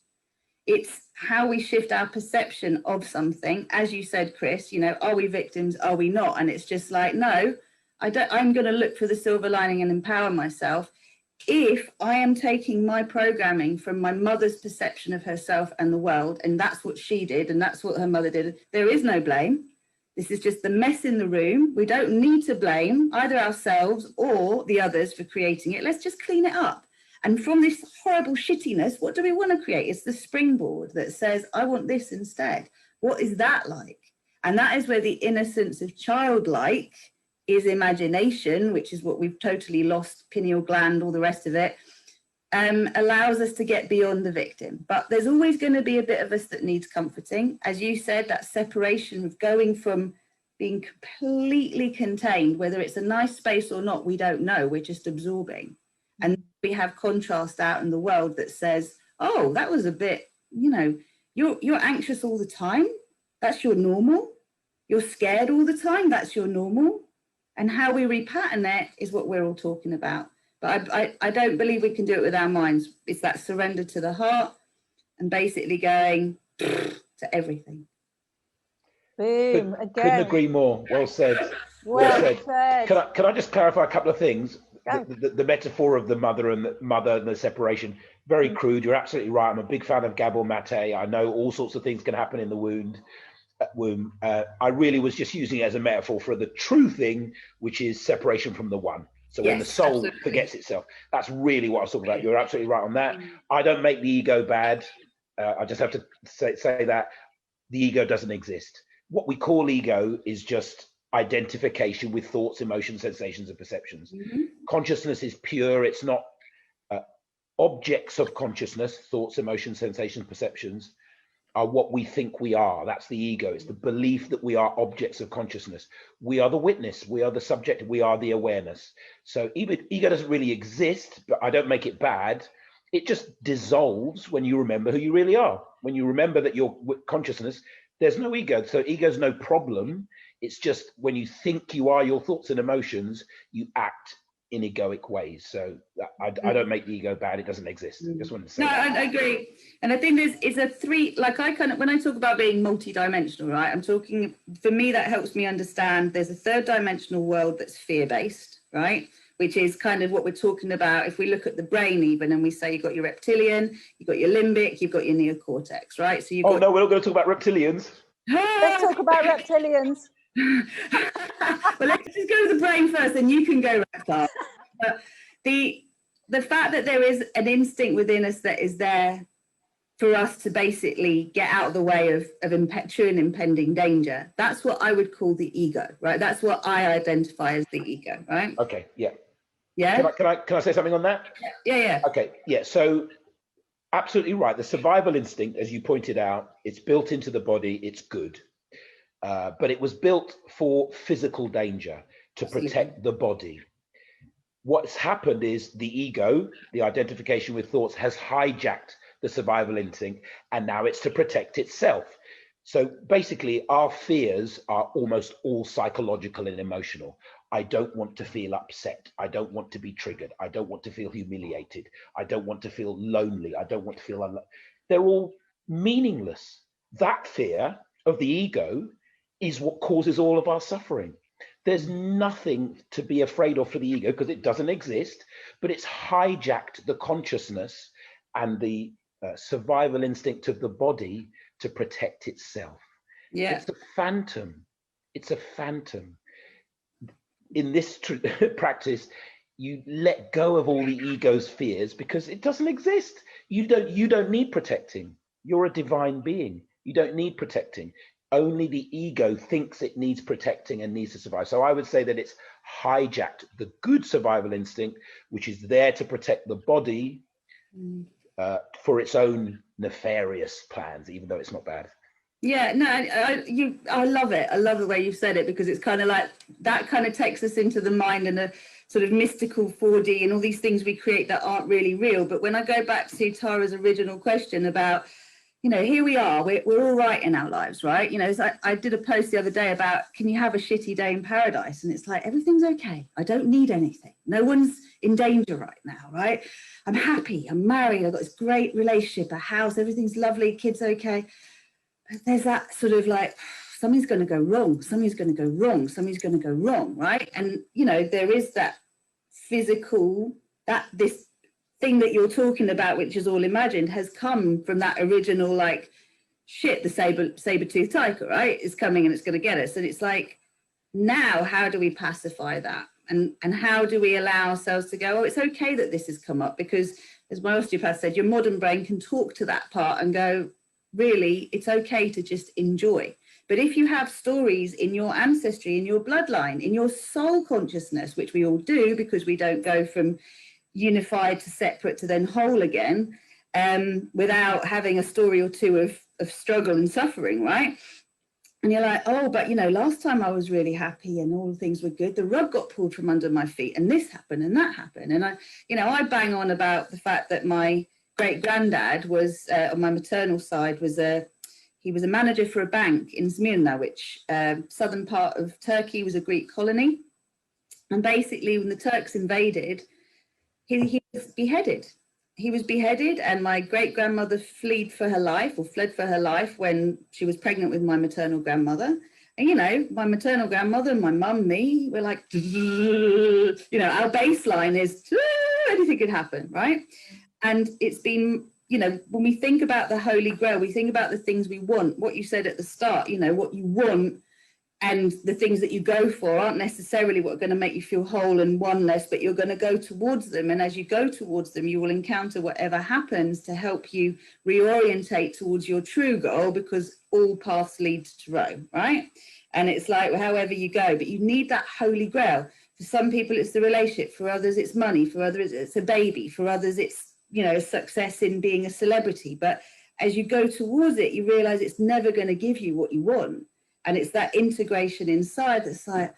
it's how we shift our perception of something. As you said, Chris, you know, are we victims? Are we not? And it's just like, no, I'm going to look for the silver lining and empower myself. If I am taking my programming from my mother's perception of herself and the world, and that's what she did, and that's what her mother did, there is no blame. This is just the mess in the room. We don't need to blame either ourselves or the others for creating it. Let's just clean it up. And from this horrible shittiness, what do we want to create? It's the springboard that says, I want this instead. What is that like? And that is where the innocence of childlike is imagination, which is what we've totally lost, pineal gland, all the rest of it, allows us to get beyond the victim. But there's always going to be a bit of us that needs comforting. As you said, that separation of going from being completely contained, whether it's a nice space or not, we don't know, we're just absorbing. And we have contrast out in the world that says, oh, that was a bit, you know, you're anxious all the time. That's your normal. You're scared all the time. That's your normal. And how we repattern that is what we're all talking about. But I don't believe we can do it with our minds. It's that surrender to the heart and basically going to everything. Boom, again. Couldn't agree more. Well said. Well said. Can I just clarify a couple of things? The metaphor of the mother and the separation, very crude. You're absolutely right. I'm a big fan of Gabor Mate. I know all sorts of things can happen in the womb. I really was just using it as a metaphor for the true thing, which is separation from the one. So when the soul forgets itself, that's really what I was talking about. You're absolutely right on that. I don't make the ego bad. I just have to say that the ego doesn't exist. What we call ego is just identification with thoughts, emotions, sensations, and perceptions. Consciousness is pure. It's not objects of consciousness. Thoughts, emotions, sensations, perceptions are what we think we are. That's the ego. It's the belief that we are objects of consciousness. We are the witness. We are the subject. We are the awareness. So ego doesn't really exist, but I don't make it bad. It just dissolves when you remember who you really are. When you remember that you're consciousness, there's no ego. So ego's no problem. It's just when you think you are your thoughts and emotions, you act in egoic ways. So I don't make the ego bad. It doesn't exist. Just wanted to say that. I agree. And I think it's a three, like when I talk about being multidimensional, right, I'm talking, for me, that helps me understand there's a third dimensional world that's fear-based, right, which is kind of what we're talking about. If we look at the brain even, and we say you've got your reptilian, you've got your limbic, you've got your neocortex, right? So you've got... no, we're not going to talk about reptilians. Let's talk about reptilians. Well, let's just go to the brain first, and you can go reptile. But the fact that there is an instinct within us that is there for us to basically get out of the way of true and impending danger, that's what I would call the ego, right? That's what I identify as the ego, right? Okay, yeah. Yeah. Can I say something on that? Yeah. Okay, yeah. So absolutely right. The survival instinct, as you pointed out, it's built into the body. It's good. But it was built for physical danger, to protect the body. What's happened is the ego, the identification with thoughts, has hijacked the survival instinct, and now it's to protect itself. So basically, our fears are almost all psychological and emotional. I don't want to feel upset. I don't want to be triggered. I don't want to feel humiliated. I don't want to feel lonely. I don't want to feel unloved. They're all meaningless. That fear of the ego is what causes all of our suffering. There's nothing to be afraid of for the ego because it doesn't exist, but it's hijacked the consciousness and the survival instinct of the body to protect itself. Yeah. It's a phantom. It's a phantom. In this practice, you let go of all the ego's fears because it doesn't exist. You don't need protecting. You're a divine being. You don't need protecting. Only the ego thinks it needs protecting and needs to survive. So I would say that it's hijacked the good survival instinct, which is there to protect the body for its own nefarious plans, even though it's not bad. Yeah, no, I love it. I love the way you've said it, because it's kind of like that kind of takes us into the mind and a sort of mystical 4D and all these things we create that aren't really real. But when I go back to Tara's original question about, you know, here we are, we're all right in our lives, right? You know, so I did a post the other day about, can you have a shitty day in paradise? And it's like, everything's okay. I don't need anything. No one's in danger right now, right? I'm happy. I'm married. I've got this great relationship, a house, everything's lovely, kids okay. But there's that sort of like, something's going to go wrong. Something's going to go wrong. Something's going to go wrong, right? And, you know, there is that physical, this thing that you're talking about, which is all imagined, has come from that original, like, shit, the saber-toothed tiger, right? It's coming and it's going to get us. And it's like, now how do we pacify that? And how do we allow ourselves to go, oh, it's okay that this has come up? Because as my osteopath said, your modern brain can talk to that part and go, really, it's okay to just enjoy. But if you have stories in your ancestry, in your bloodline, in your soul consciousness, which we all do because we don't go from unified to separate to then whole again, without having a story or two of struggle and suffering, right? And you're like, oh, but, you know, last time I was really happy and all things were good. The rug got pulled from under my feet and this happened and that happened. And I bang on about the fact that my great granddad was, on my maternal side, he was a manager for a bank in Smyrna, which southern part of Turkey, was a Greek colony. And basically when the Turks invaded, he was beheaded. He was beheaded, and my great grandmother fled for her life when she was pregnant with my maternal grandmother. And, you know, my maternal grandmother, my mum, me, we're like, you know, our baseline is anything could happen, right? And it's been, you know, when we think about the Holy Grail, we think about the things we want, what you said at the start, you know, what you want. And the things that you go for aren't necessarily what are going to make you feel whole and oneness, but you're going to go towards them. And as you go towards them, you will encounter whatever happens to help you reorientate towards your true goal, because all paths lead to Rome, right? And it's like, however you go, but you need that Holy Grail. For some people, it's the relationship. For others, it's money. For others, it's a baby. For others, it's, you know, success in being a celebrity. But as you go towards it, you realize it's never going to give you what you want. And it's that integration inside that's like,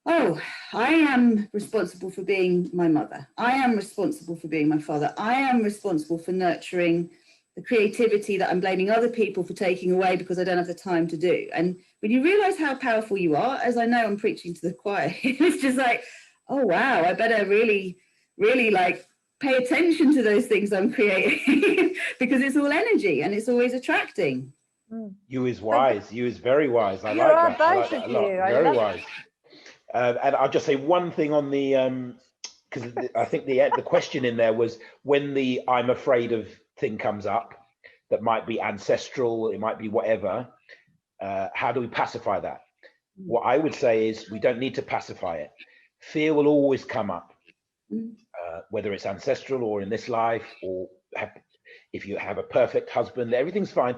oh, I am responsible for being my mother. I am responsible for being my father. I am responsible for nurturing the creativity that I'm blaming other people for taking away because I don't have the time to do. And when you realize how powerful you are, as I know I'm preaching to the choir, it's just like, oh, wow, I better really, really like pay attention to those things I'm creating because it's all energy and it's always attracting. You is wise. You is very wise. I You like are that. I like both that of a lot. you. I Very love wise. And I'll just say one thing on the, because I think the question in there was, when the I'm afraid of thing comes up, that might be ancestral, it might be whatever, how do we pacify that? What I would say is, we don't need to pacify it. Fear will always come up, whether it's ancestral or in this life, or if you have a perfect husband, everything's fine.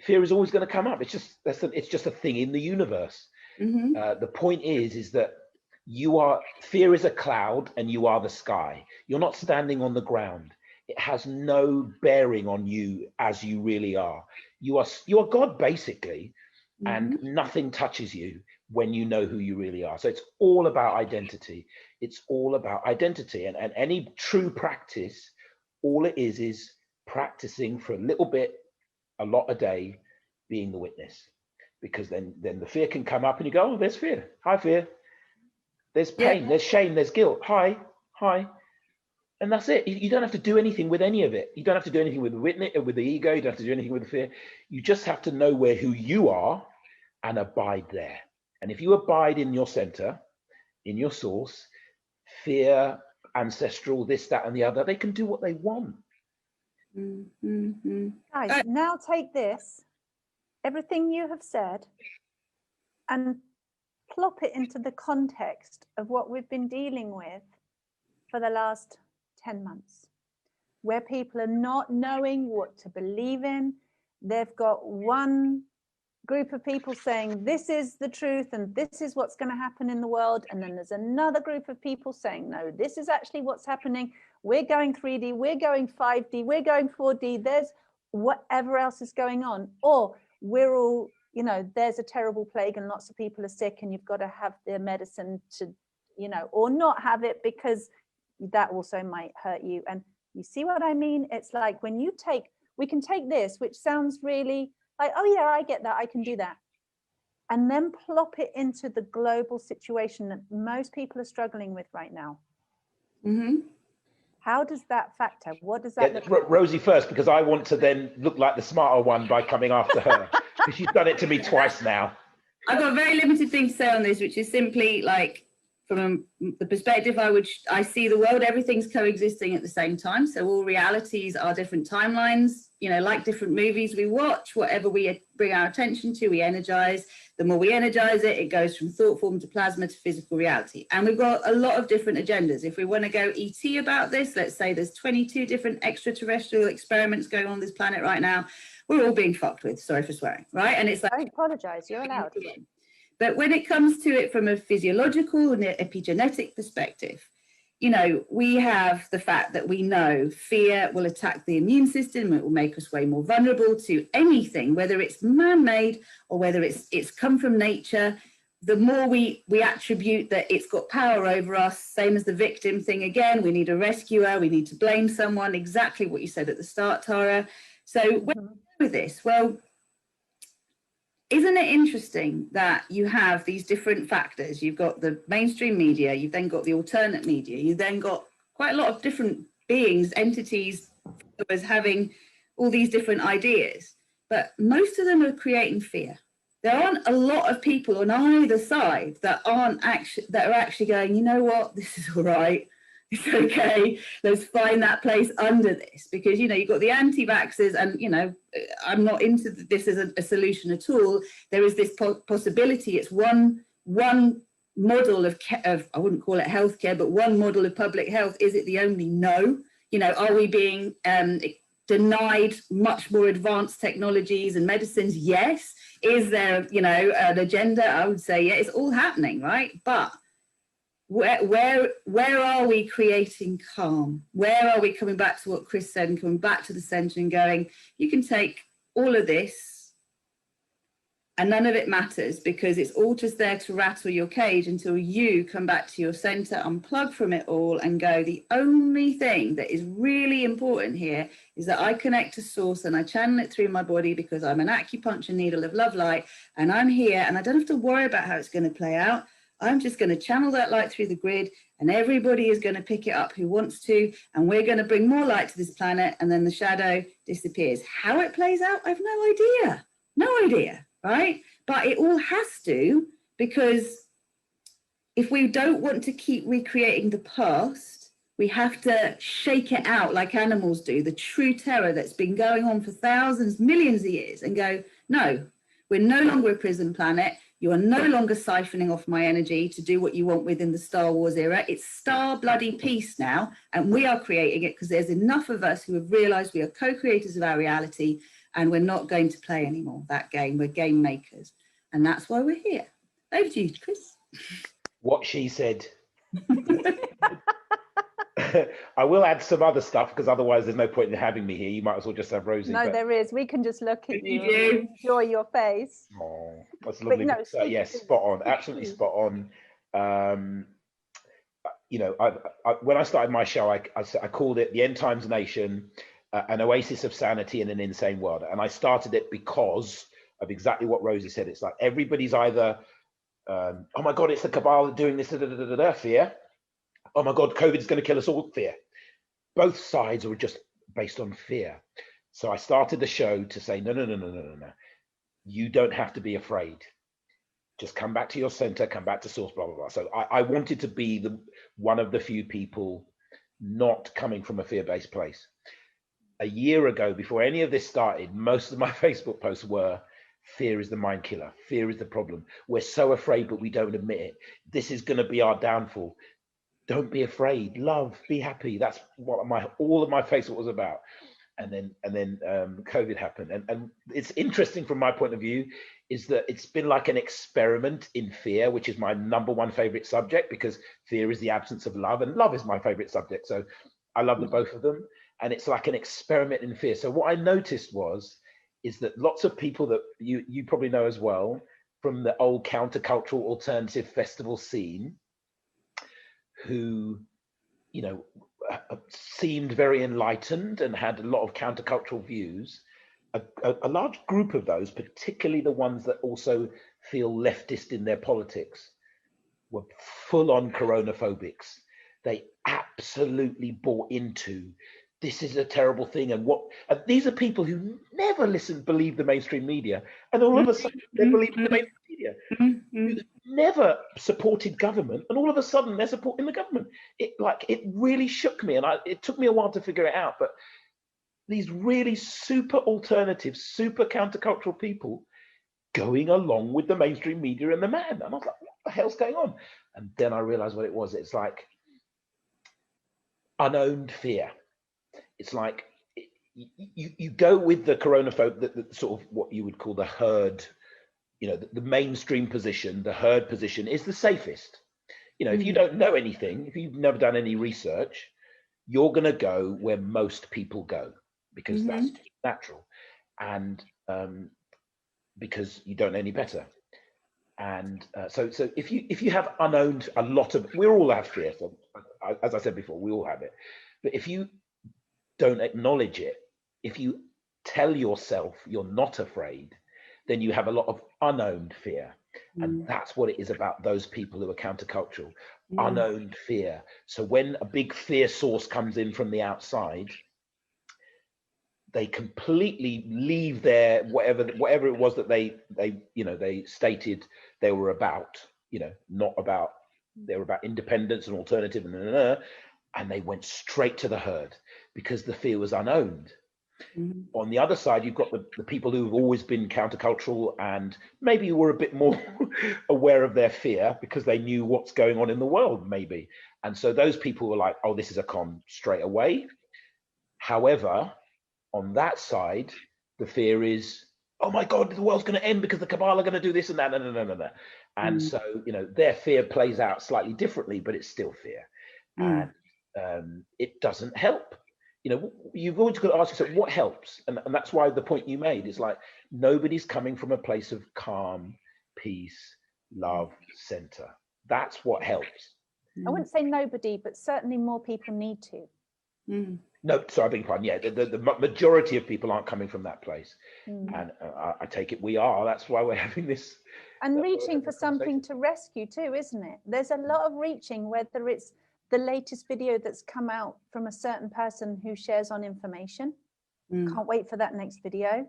Fear is always going to come up. It's just a thing in the universe. The point is that fear is a cloud and you are the sky. You're not standing on the ground. It has no bearing on you as you really are. You are God, basically, and nothing touches you when you know who you really are. So it's all about identity. It's all about identity. And any true practice, all it is practicing for a little bit, a lot a day, being the witness. Because then the fear can come up and you go, oh, there's fear. Hi, fear. There's pain, there's shame, there's guilt. Hi. And that's it. You don't have to do anything with any of it. You don't have to do anything with the witness, with the ego. You don't have to do anything with the fear. You just have to know who you are and abide there. And if you abide in your center, in your source, fear, ancestral, this, that, and the other, they can do what they want. Guys, now take this, everything you have said, and plop it into the context of what we've been dealing with for the last 10 months. where people are not knowing what to believe in. They've got one group of people saying this is the truth and this is what's going to happen in the world, and then there's another group of people saying no, this is actually what's happening. We're going 3D, we're going 5D, we're going 4D, there's whatever else is going on. Or we're all, you know, there's a terrible plague and lots of people are sick and you've got to have their medicine to, you know, or not have it because that also might hurt you. And you see what I mean? It's like when you take, we can take this, which sounds really like, oh yeah, I get that, I can do that. And then plop it into the global situation that most people are struggling with right now. Mm-hmm. How does that factor? What does that look like? Rosie first, because I want to then look like the smarter one by coming after her, because she's done it to me twice now. I've got a very limited thing to say on this, which is simply like, from the perspective I see the world, everything's coexisting at the same time. So all realities are different timelines, you know, like different movies we watch, whatever we bring our attention to, we energize. The more we energize it, it goes from thought form to plasma to physical reality. And we've got a lot of different agendas. If we want to go ET about this, let's say there's 22 different extraterrestrial experiments going on this planet right now. We're all being fucked with, sorry for swearing, right? And it's like, don't apologize, you're allowed. But when it comes to it from a physiological and epigenetic perspective, you know, we have the fact that we know fear will attack the immune system. It will make us way more vulnerable to anything, whether it's man-made or whether it's come from nature. The more we attribute that it's got power over us, same as the victim thing again, we need a rescuer, we need to blame someone, exactly what you said at the start, Tara. So where do we go with this? Well, isn't it interesting that you have these different factors? You've got the mainstream media, you've then got the alternate media, you've then got quite a lot of different beings, entities, as having all these different ideas, but most of them are creating fear. There aren't a lot of people on either side that are actually going, you know what, this is all right. It's okay, let's find that place under this, because, you know, you've got the anti-vaxxers and, you know, I'm not into this as a solution at all. There is this possibility. It's one model of, I wouldn't call it healthcare, but one model of public health. Is it the only? No. You know, are we being denied much more advanced technologies and medicines? Yes. Is there, you know, an agenda? I would say, yeah, it's all happening, right? But where are we creating calm? Where are we coming back to what Chris said and coming back to the center and going, you can take all of this and none of it matters, because it's all just there to rattle your cage until you come back to your center, unplug from it all and go, the only thing that is really important here is that I connect to source and I channel it through my body, because I'm an acupuncture needle of love light and I'm here and I don't have to worry about how it's going to play out. I'm just going to channel that light through the grid and everybody is going to pick it up who wants to, and we're going to bring more light to this planet, and then the shadow disappears. How it plays out, I have no idea, right? But it all has to, because if we don't want to keep recreating the past, we have to shake it out like animals do, the true terror that's been going on for thousands, millions of years, and go, no, we're no longer a prison planet. You are no longer siphoning off my energy to do what you want within the Star Wars era. It's Star bloody peace now, and we are creating it because there's enough of us who have realized we are co-creators of our reality, and we're not going to play anymore that game. We're game makers, and that's why we're here. Over to you, Chris. What she said. I will add some other stuff, because otherwise there's no point in having me here. You might as well just have Rosie. No, there is. We can just look at you and enjoy your face. Oh, that's lovely. No, yes, spot on. Absolutely spot on. You know, when I started my show, I called it The End Times Nation, an oasis of sanity in an insane world. And I started it because of exactly what Rosie said. It's like everybody's either, oh my God, it's the cabal doing this, fear. Oh my God, COVID's going to kill us all, fear. Both sides were just based on fear. So I started the show to say, no. You don't have to be afraid. Just come back to your center, come back to source, blah, blah, blah. So I wanted to be one of the few people not coming from a fear-based place. A year ago, before any of this started, most of my Facebook posts were, fear is the mind killer. Fear is the problem. We're so afraid, but we don't admit it. This is going to be our downfall. don't be afraid, love, be happy. That's what all of my Facebook was about. And then COVID happened. And it's interesting from my point of view is that it's been like an experiment in fear, which is my #1 favorite subject, because fear is the absence of love, and love is my favorite subject. So I love the both of them. And it's like an experiment in fear. So what I noticed is that lots of people that you probably know as well, from the old countercultural alternative festival scene, who, you know, seemed very enlightened and had a lot of countercultural views, a large group of those, particularly the ones that also feel leftist in their politics, were full-on coronaphobics. They absolutely bought into, this is a terrible thing, and these are people who never believe the mainstream media, and all of a sudden they believe in the mainstream media. Who never supported government, and all of a sudden they're supporting the government. It really shook me, and it took me a while to figure it out. But these really super alternative, super countercultural people going along with the mainstream media and the man, and I was like, what the hell's going on? And then I realized what it was. It's like unowned fear. It's like you go with the coronaphobe, the sort of what you would call the herd. You know, the mainstream position, the herd position, is the safest. You know, if you don't know anything, if you've never done any research, you're going to go where most people go, because that's just natural, and because you don't know any better. And so if you have unowned, we all have fear. So, as I said before, we all have it. But if you don't acknowledge it, if you tell yourself you're not afraid, then you have a lot of unowned fear. And that's what it is about those people who are countercultural, unowned fear. So when a big fear source comes in from the outside, they completely leave their whatever it was that they stated they were about, not about, they were about independence and alternative and they went straight to the herd because the fear was unowned. On the other side, you've got the people who've always been countercultural and maybe were a bit more aware of their fear because they knew what's going on in the world, maybe. And so those people were like, oh, this is a con straight away. However, on that side, the fear is, oh my God, the world's going to end because the cabal are going to do this and that. No. And so, their fear plays out slightly differently, but it's still fear. And it doesn't help. You've always got to ask yourself what helps, and that's why the point you made is like nobody's coming from a place of calm, peace, love, center. That's what helps. I wouldn't say nobody, but certainly more people need to. No, sorry, I beg your pardon. Yeah, the majority of people aren't coming from that place, and I take it we are. That's why we're having this. And reaching for something to rescue too, isn't it? There's a lot of reaching, whether it's the latest video that's come out from a certain person who shares on information. Can't wait for that next video.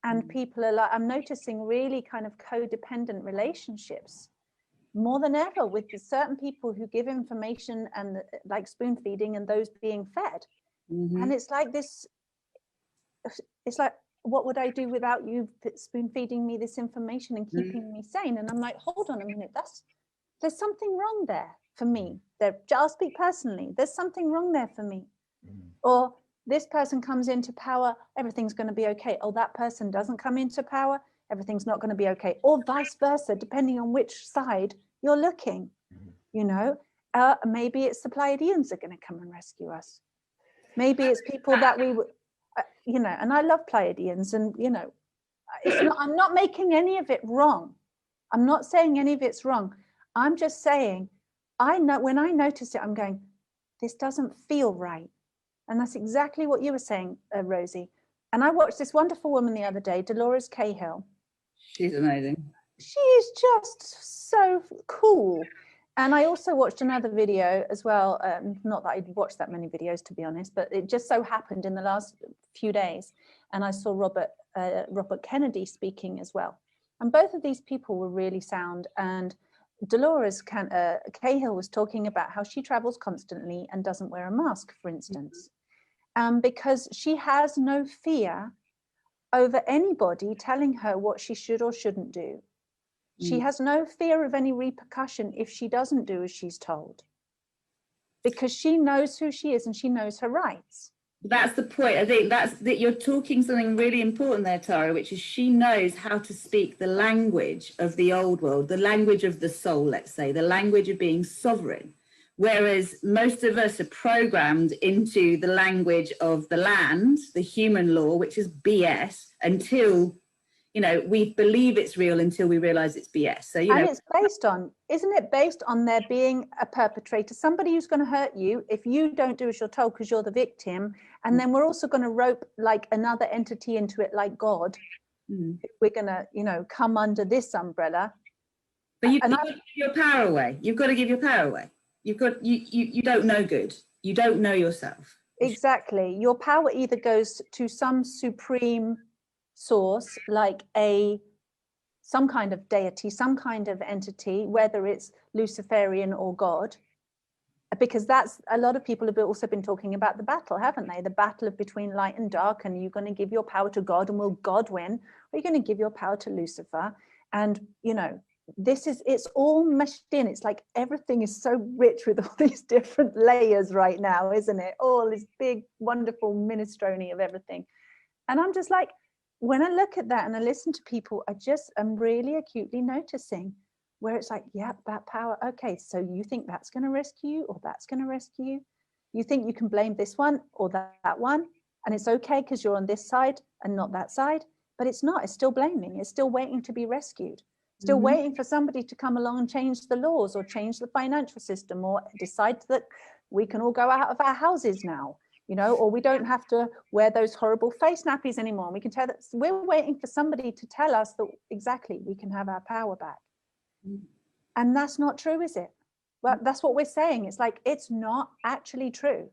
And people are like, I'm noticing really kind of codependent relationships more than ever with certain people who give information and like spoon feeding and those being fed. And it's like this, it's like, what would I do without you spoon feeding me this information and keeping me sane? And I'm like, hold on a minute, there's something wrong there for me. I'll speak personally, there's something wrong there for me. Or this person comes into power, everything's going to be okay. Oh, that person doesn't come into power, everything's not going to be okay. Or vice versa, depending on which side you're looking. Maybe it's the Pleiadians are going to come and rescue us. Maybe it's people that we would, and I love Pleiadians, and I'm not making any of it wrong. I'm not saying any of it's wrong. I'm just saying, I know when I notice it, I'm going, this doesn't feel right. And that's exactly what you were saying, Rosie. And I watched this wonderful woman the other day, Dolores Cahill. She's amazing. She is just so cool. And I also watched another video as well. Not that I'd watched that many videos, to be honest, but it just so happened in the last few days. And I saw Robert Kennedy speaking as well. And both of these people were really sound. And Dolores Cahill was talking about how she travels constantly and doesn't wear a mask, for instance, because she has no fear over anybody telling her what she should or shouldn't do. She has no fear of any repercussion if she doesn't do as she's told. because she knows who she is and she knows her rights. That's the point. I think that you're talking something really important there, Tara, which is she knows how to speak the language of the old world, the language of the soul, let's say, the language of being sovereign. Whereas most of us are programmed into the language of the land, the human law, which is BS, until, you know, we believe it's real until we realize it's BS. So, you know. And it's based on, isn't it based on there being a perpetrator, somebody who's going to hurt you if you don't do as you're told because you're the victim. And then we're also going to rope like another entity into it, like God. If we're going to, you know, come under this umbrella. But you've got to give your power away. You've got to give your power away. You don't know good. You don't know yourself. Exactly. Your power either goes to some supreme source, like some kind of deity, some kind of entity, whether it's Luciferian or God, because that's, a lot of people have also been talking about the battle, haven't they? The battle between light and dark, and you're going to give your power to God and will God win? Or you're going to give your power to Lucifer? And, you know, it's all meshed in. It's like everything is so rich with all these different layers right now, isn't it? All this big, wonderful minestrone of everything. And I'm just like, when I look at that and I listen to people, I'm really acutely noticing where it's like, yeah, that power. Okay, so you think that's going to rescue you or that's going to rescue you? You think you can blame this one or that one, and it's okay because you're on this side and not that side, but it's not. It's still blaming. It's still waiting to be rescued. Still waiting for somebody to come along and change the laws or change the financial system or decide that we can all go out of our houses now, you know, or we don't have to wear those horrible face nappies anymore. And we can tell that we're waiting for somebody to tell us that exactly we can have our power back. And that's not true, is it? Well, that's what we're saying. It's like, it's not actually true.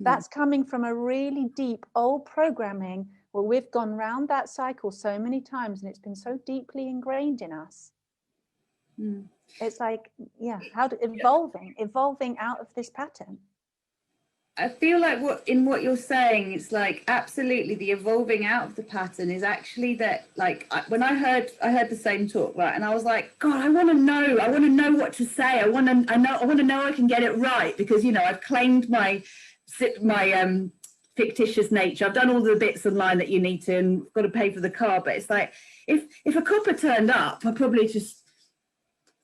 That's coming from a really deep old programming where we've gone round that cycle so many times and it's been so deeply ingrained in us. It's like, yeah, evolving out of this pattern. I feel like what you're saying, it's like absolutely the evolving out of the pattern is actually that, like, when I heard the same talk, right, and I was like, God, I want to know what to say. I want to know I can get it right, because, you know, I've claimed my fictitious nature. I've done all the bits online that you need to, and got to pay for the car. But it's like, if a copper turned up, I'd probably just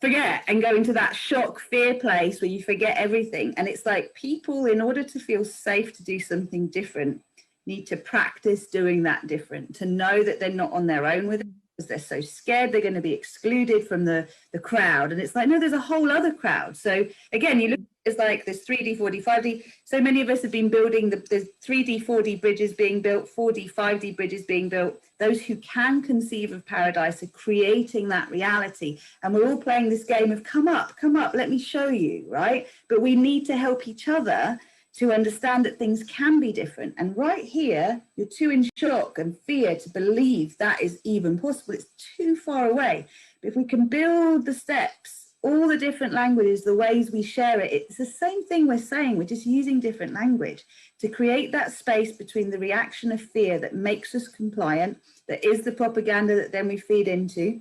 forget and go into that shock fear place where you forget everything. And it's like, people, in order to feel safe to do something different, need to practice doing that different, to know that they're not on their own with it, because they're so scared they're going to be excluded from the crowd. And it's like, no, there's a whole other crowd. So again, you look, it's like there's 3D, 4D, 5D. So many of us have been building there's 3D, 4D bridges being built, 4D, 5D bridges being built. Those who can conceive of paradise are creating that reality. And we're all playing this game of come up, let me show you, right? But we need to help each other to understand that things can be different. And right here, you're too in shock and fear to believe that is even possible. It's too far away. But if we can build the steps, all the different languages, the ways we share it, it's the same thing we're saying. We're just using different language to create that space between the reaction of fear that makes us compliant, that is the propaganda that then we feed into,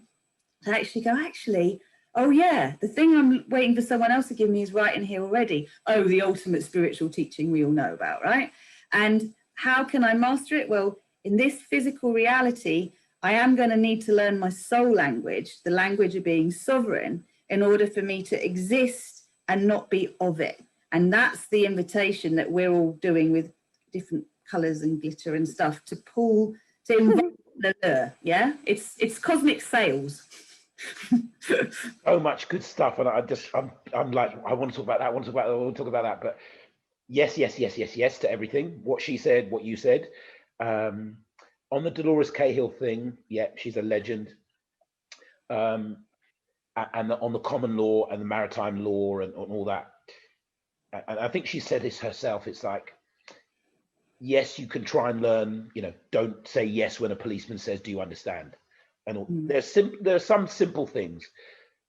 to actually go, oh yeah, the thing I'm waiting for someone else to give me is right in here already. Oh, the ultimate spiritual teaching we all know about, right? And how can I master it? Well, in this physical reality, I am going to need to learn my soul language, the language of being sovereign, in order for me to exist and not be of it. And that's the invitation that we're all doing with different colors and glitter and stuff to pull, to invite the lure. Yeah, it's cosmic sales. So much good stuff, and I'm like, I want to talk about that, I want to talk about that, but yes to everything, what she said, what you said. On the Dolores Cahill thing, yeah, she's a legend. And on the common law and the maritime law and all that, and I think she said this herself, it's like, yes, you can try and learn, you know, don't say yes when a policeman says, do you understand? And there's some simple things,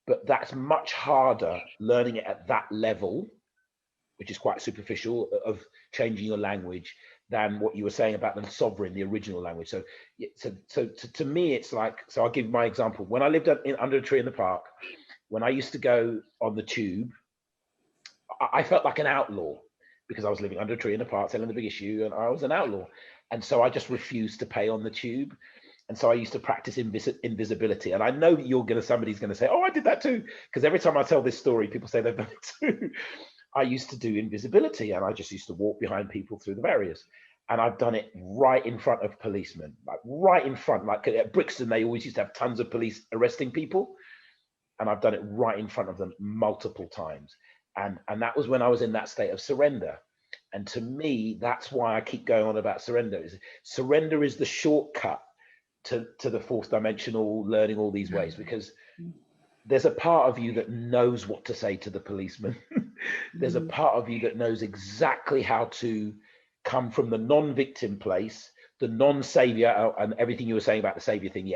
but that's much harder learning it at that level, which is quite superficial, of changing your language, than what you were saying about the sovereign, the original language. So to me, it's like, so I'll give my example. When I lived under a tree in the park, when I used to go on the tube, I felt like an outlaw because I was living under a tree in a park selling the biggest shoe, and I was an outlaw. And so I just refused to pay on the tube. And so I used to practice invisibility. And I know somebody's going to say, oh, I did that too. Because every time I tell this story, people say they've done it too. I used to do invisibility, and I just used to walk behind people through the barriers. And I've done it right in front of policemen, like right in front. Like at Brixton, they always used to have tons of police arresting people. And I've done it right in front of them multiple times. And that was when I was in that state of surrender. And to me, that's why I keep going on about surrender. Surrender is the shortcut to the fourth dimensional, learning all these ways, because there's a part of you that knows what to say to the policeman. There's a part of you that knows exactly how to come from the non-victim place, the non-savior, and everything you were saying about the savior thing.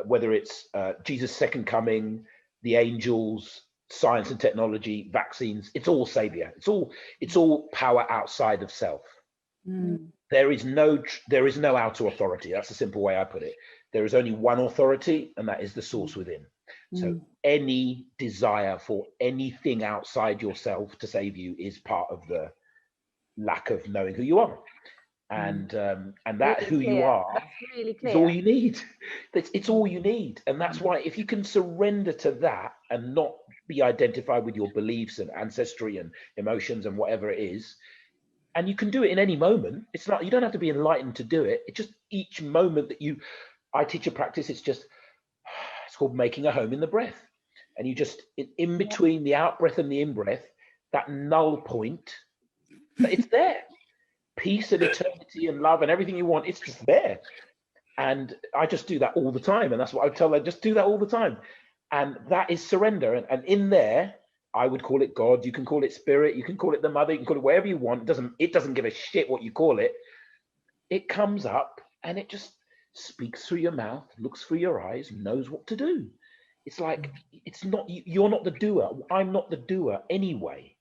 Whether it's Jesus' second coming, the angels, science and technology, vaccines, it's all savior. It's all power outside of self. There is no outer authority. That's the simple way I put it. There is only one authority, and that is the source within. So any desire for anything outside yourself to save you is part of the lack of knowing who you are. And that who you are is all you need. It's all you need. And that's why if you can surrender to that and not be identified with your beliefs and ancestry and emotions and whatever it is, and you can do it in any moment. It's not, you don't have to be enlightened to do it. It's just each moment that I teach a practice, it's called making a home in the breath. And you just, in between the out breath and the in breath, that null point, it's there. Peace and eternity and love and everything you want, it's just there. And I just do that all the time. And that's what I tell them, just do that all the time. And that is surrender. And in there, I would call it God, you can call it spirit, you can call it the mother, you can call it whatever you want. It doesn't give a shit what you call it. It comes up and it just speaks through your mouth, looks through your eyes, knows what to do. It's like, you're not the doer. I'm not the doer anyway.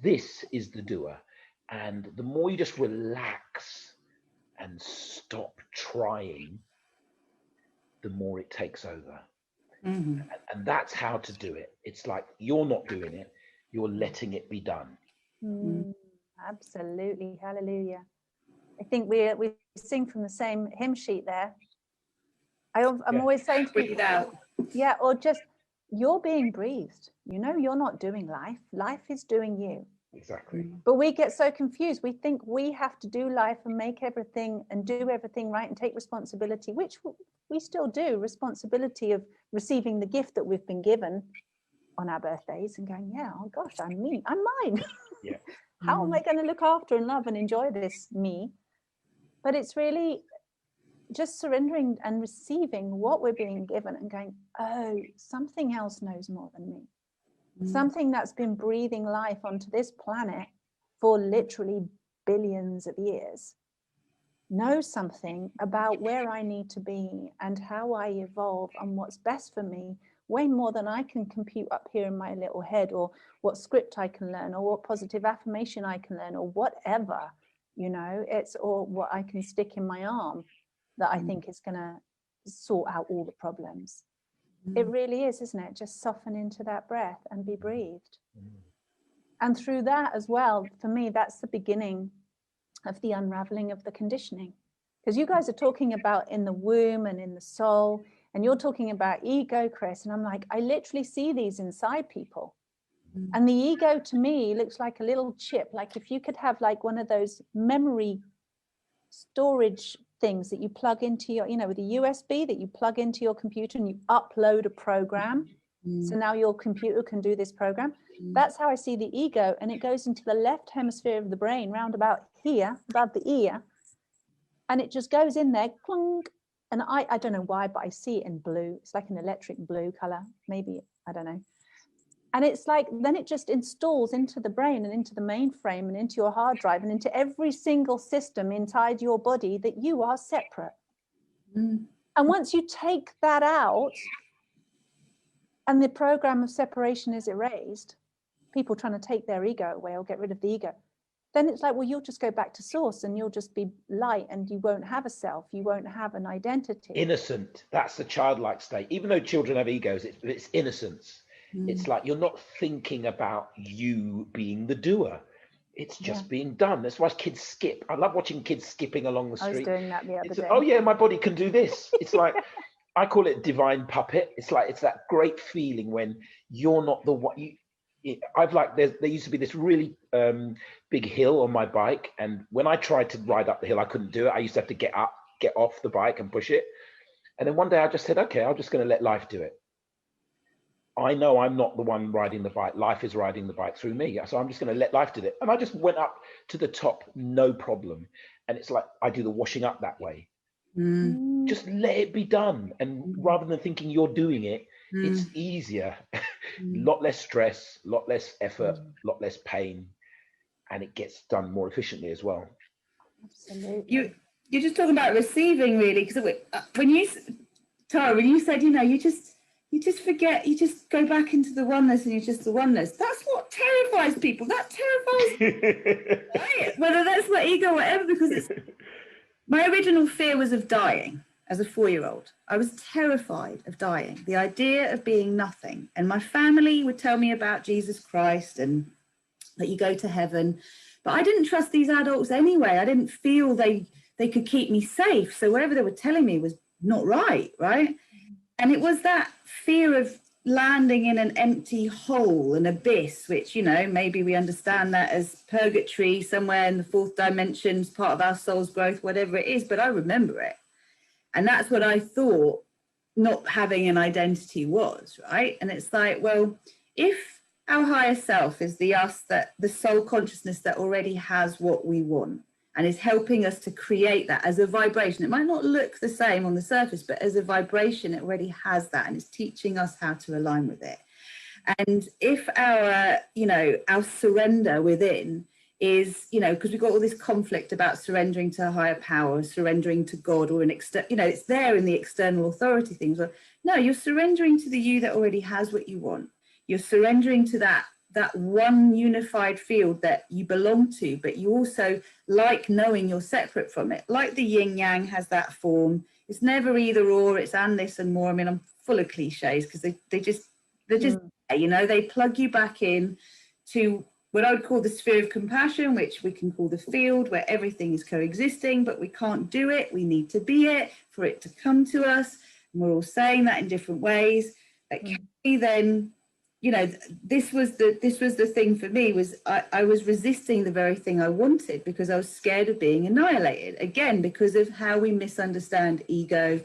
This is the doer. And the more you just relax and stop trying, the more it takes over. And that's how to do it. It's like you're not doing it, you're letting it be done. Absolutely. Hallelujah. I think we sing from the same hymn sheet there. I'm always saying to people, or just, you're being breathed. You're not doing life. Life is doing you. Exactly. But we get so confused. We think we have to do life and make everything and do everything right and take responsibility, which we still do. Responsibility of receiving the gift that we've been given on our birthdays and going, oh gosh, I'm mine. Yeah. How am I going to look after and love and enjoy this me? But it's really just surrendering and receiving what we're being given and going, oh, something else knows more than me. Something that's been breathing life onto this planet for literally billions of years knows something about where I need to be and how I evolve and what's best for me, way more than I can compute up here in my little head, or what script I can learn, or what positive affirmation I can learn, or whatever, or what I can stick in my arm that I think is going to sort out all the problems. It really is, isn't it? Just soften into that breath and be breathed. And through that as well, for me, that's the beginning of the unraveling of the conditioning. Because you guys are talking about in the womb and in the soul, and you're talking about ego, Chris. And I'm like, I literally see these inside people. And the ego to me looks like a little chip. Like if you could have like one of those memory storage things that you plug into your, with a USB that you plug into your computer and you upload a program. So now your computer can do this program. That's how I see the ego. And it goes into the left hemisphere of the brain, round about here, above the ear. And it just goes in there, clunk. And I don't know why, but I see it in blue. It's like an electric blue color, maybe, I don't know. And it's like, then it just installs into the brain and into the mainframe and into your hard drive and into every single system inside your body that you are separate. And once you take that out and the program of separation is erased, people trying to take their ego away or get rid of the ego, then it's like, well, you'll just go back to source and you'll just be light and you won't have a self. You won't have an identity. Innocent. That's the childlike state. Even though children have egos, it's innocence. It's like you're not thinking about you being the doer. It's just being done. That's why kids skip. I love watching kids skipping along the street. I was doing that the other day. Oh yeah, my body can do this. It's like, I call it divine puppet. It's like, it's that great feeling when you're not the one. There used to be this really big hill on my bike, and when I tried to ride up the hill, I couldn't do it. I used to have to get off the bike and push it. And then one day I just said, okay, I'm just going to let life do it. I know I'm not the one riding the bike. Life is riding the bike through me. So I'm just going to let life do it. And I just went up to the top, no problem. And it's like, I do the washing up that way. Just let it be done. And rather than thinking you're doing it, it's easier. A lot less stress, a lot less effort, a lot less pain. And it gets done more efficiently as well. Absolutely. You're just talking about receiving, really, because Tara, when you said, you just forget, you just go back into the oneness and you're just the oneness. That's what terrifies people. That terrifies right? Whether that's my ego or whatever, because my original fear was of dying as a 4-year-old. I was terrified of dying, the idea of being nothing. And my family would tell me about Jesus Christ and that you go to heaven. But I didn't trust these adults anyway. I didn't feel they could keep me safe. So whatever they were telling me was not right? And it was that fear of landing in an empty hole, an abyss, which, maybe we understand that as purgatory, somewhere in the 4th dimension, part of our soul's growth, whatever it is, but I remember it. And that's what I thought not having an identity was, right? And it's like, well, if our higher self is the us, that the soul consciousness that already has what we want, and is helping us to create that as a vibration. It might not look the same on the surface, but as a vibration, it already has that, and it's teaching us how to align with it. And if our surrender within is, because we've got all this conflict about surrendering to a higher power, surrendering to God, or it's there in the external authority things. Well, no, you're surrendering to the you that already has what you want. You're surrendering to that one unified field that you belong to, but you also like knowing you're separate from it. Like the yin yang has that form. It's never either or, it's and this and more. I mean, I'm full of cliches because they're just they plug you back in to what I would call the sphere of compassion, which we can call the field where everything is coexisting, but we can't do it. We need to be it for it to come to us. And we're all saying that in different ways. That can we then, this was the thing for me, was I was resisting the very thing I wanted because I was scared of being annihilated, again, because of how we misunderstand ego,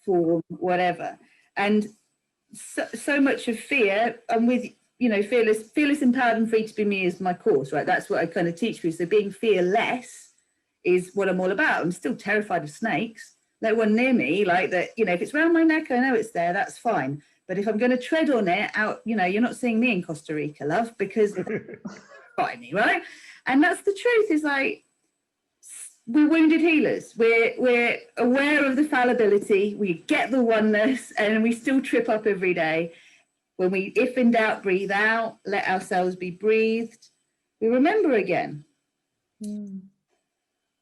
form, whatever. And so much of fear, and with, fearless, empowered and free to be me is my course, right? That's what I kind of teach you. So being fearless is what I'm all about. I'm still terrified of snakes. No one near me, like that, if it's around my neck, I know it's there, that's fine. But if I'm going to tread on it out, you're not seeing me in Costa Rica, love, because fight me, right? And that's the truth. Is like, we're wounded healers. We're aware of the fallibility. We get the oneness, and we still trip up every day. When we, if in doubt, breathe out, let ourselves be breathed. We remember again.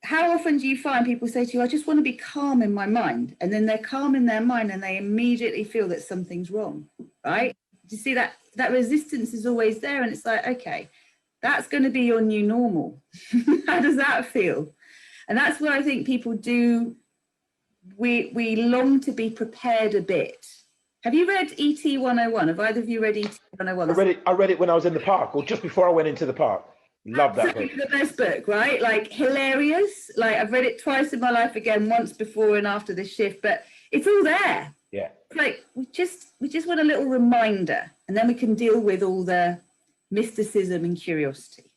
How often do you find people say to you, I just want to be calm in my mind, and then they're calm in their mind and they immediately feel that something's wrong, right? Do you see that resistance is always there? And it's like, okay, that's going to be your new normal. How does that feel? And that's what I think people do. We long to be prepared a bit. Have you read ET 101? Have either of you read ET 101? I read it when I was in the park, or just before I went into the park. Love that book. The best book, right? Like, hilarious. Like, I've read it twice in my life, again, once before and after the shift, but it's all there. Yeah. Like, we just want a little reminder, and then we can deal with all the mysticism and curiosity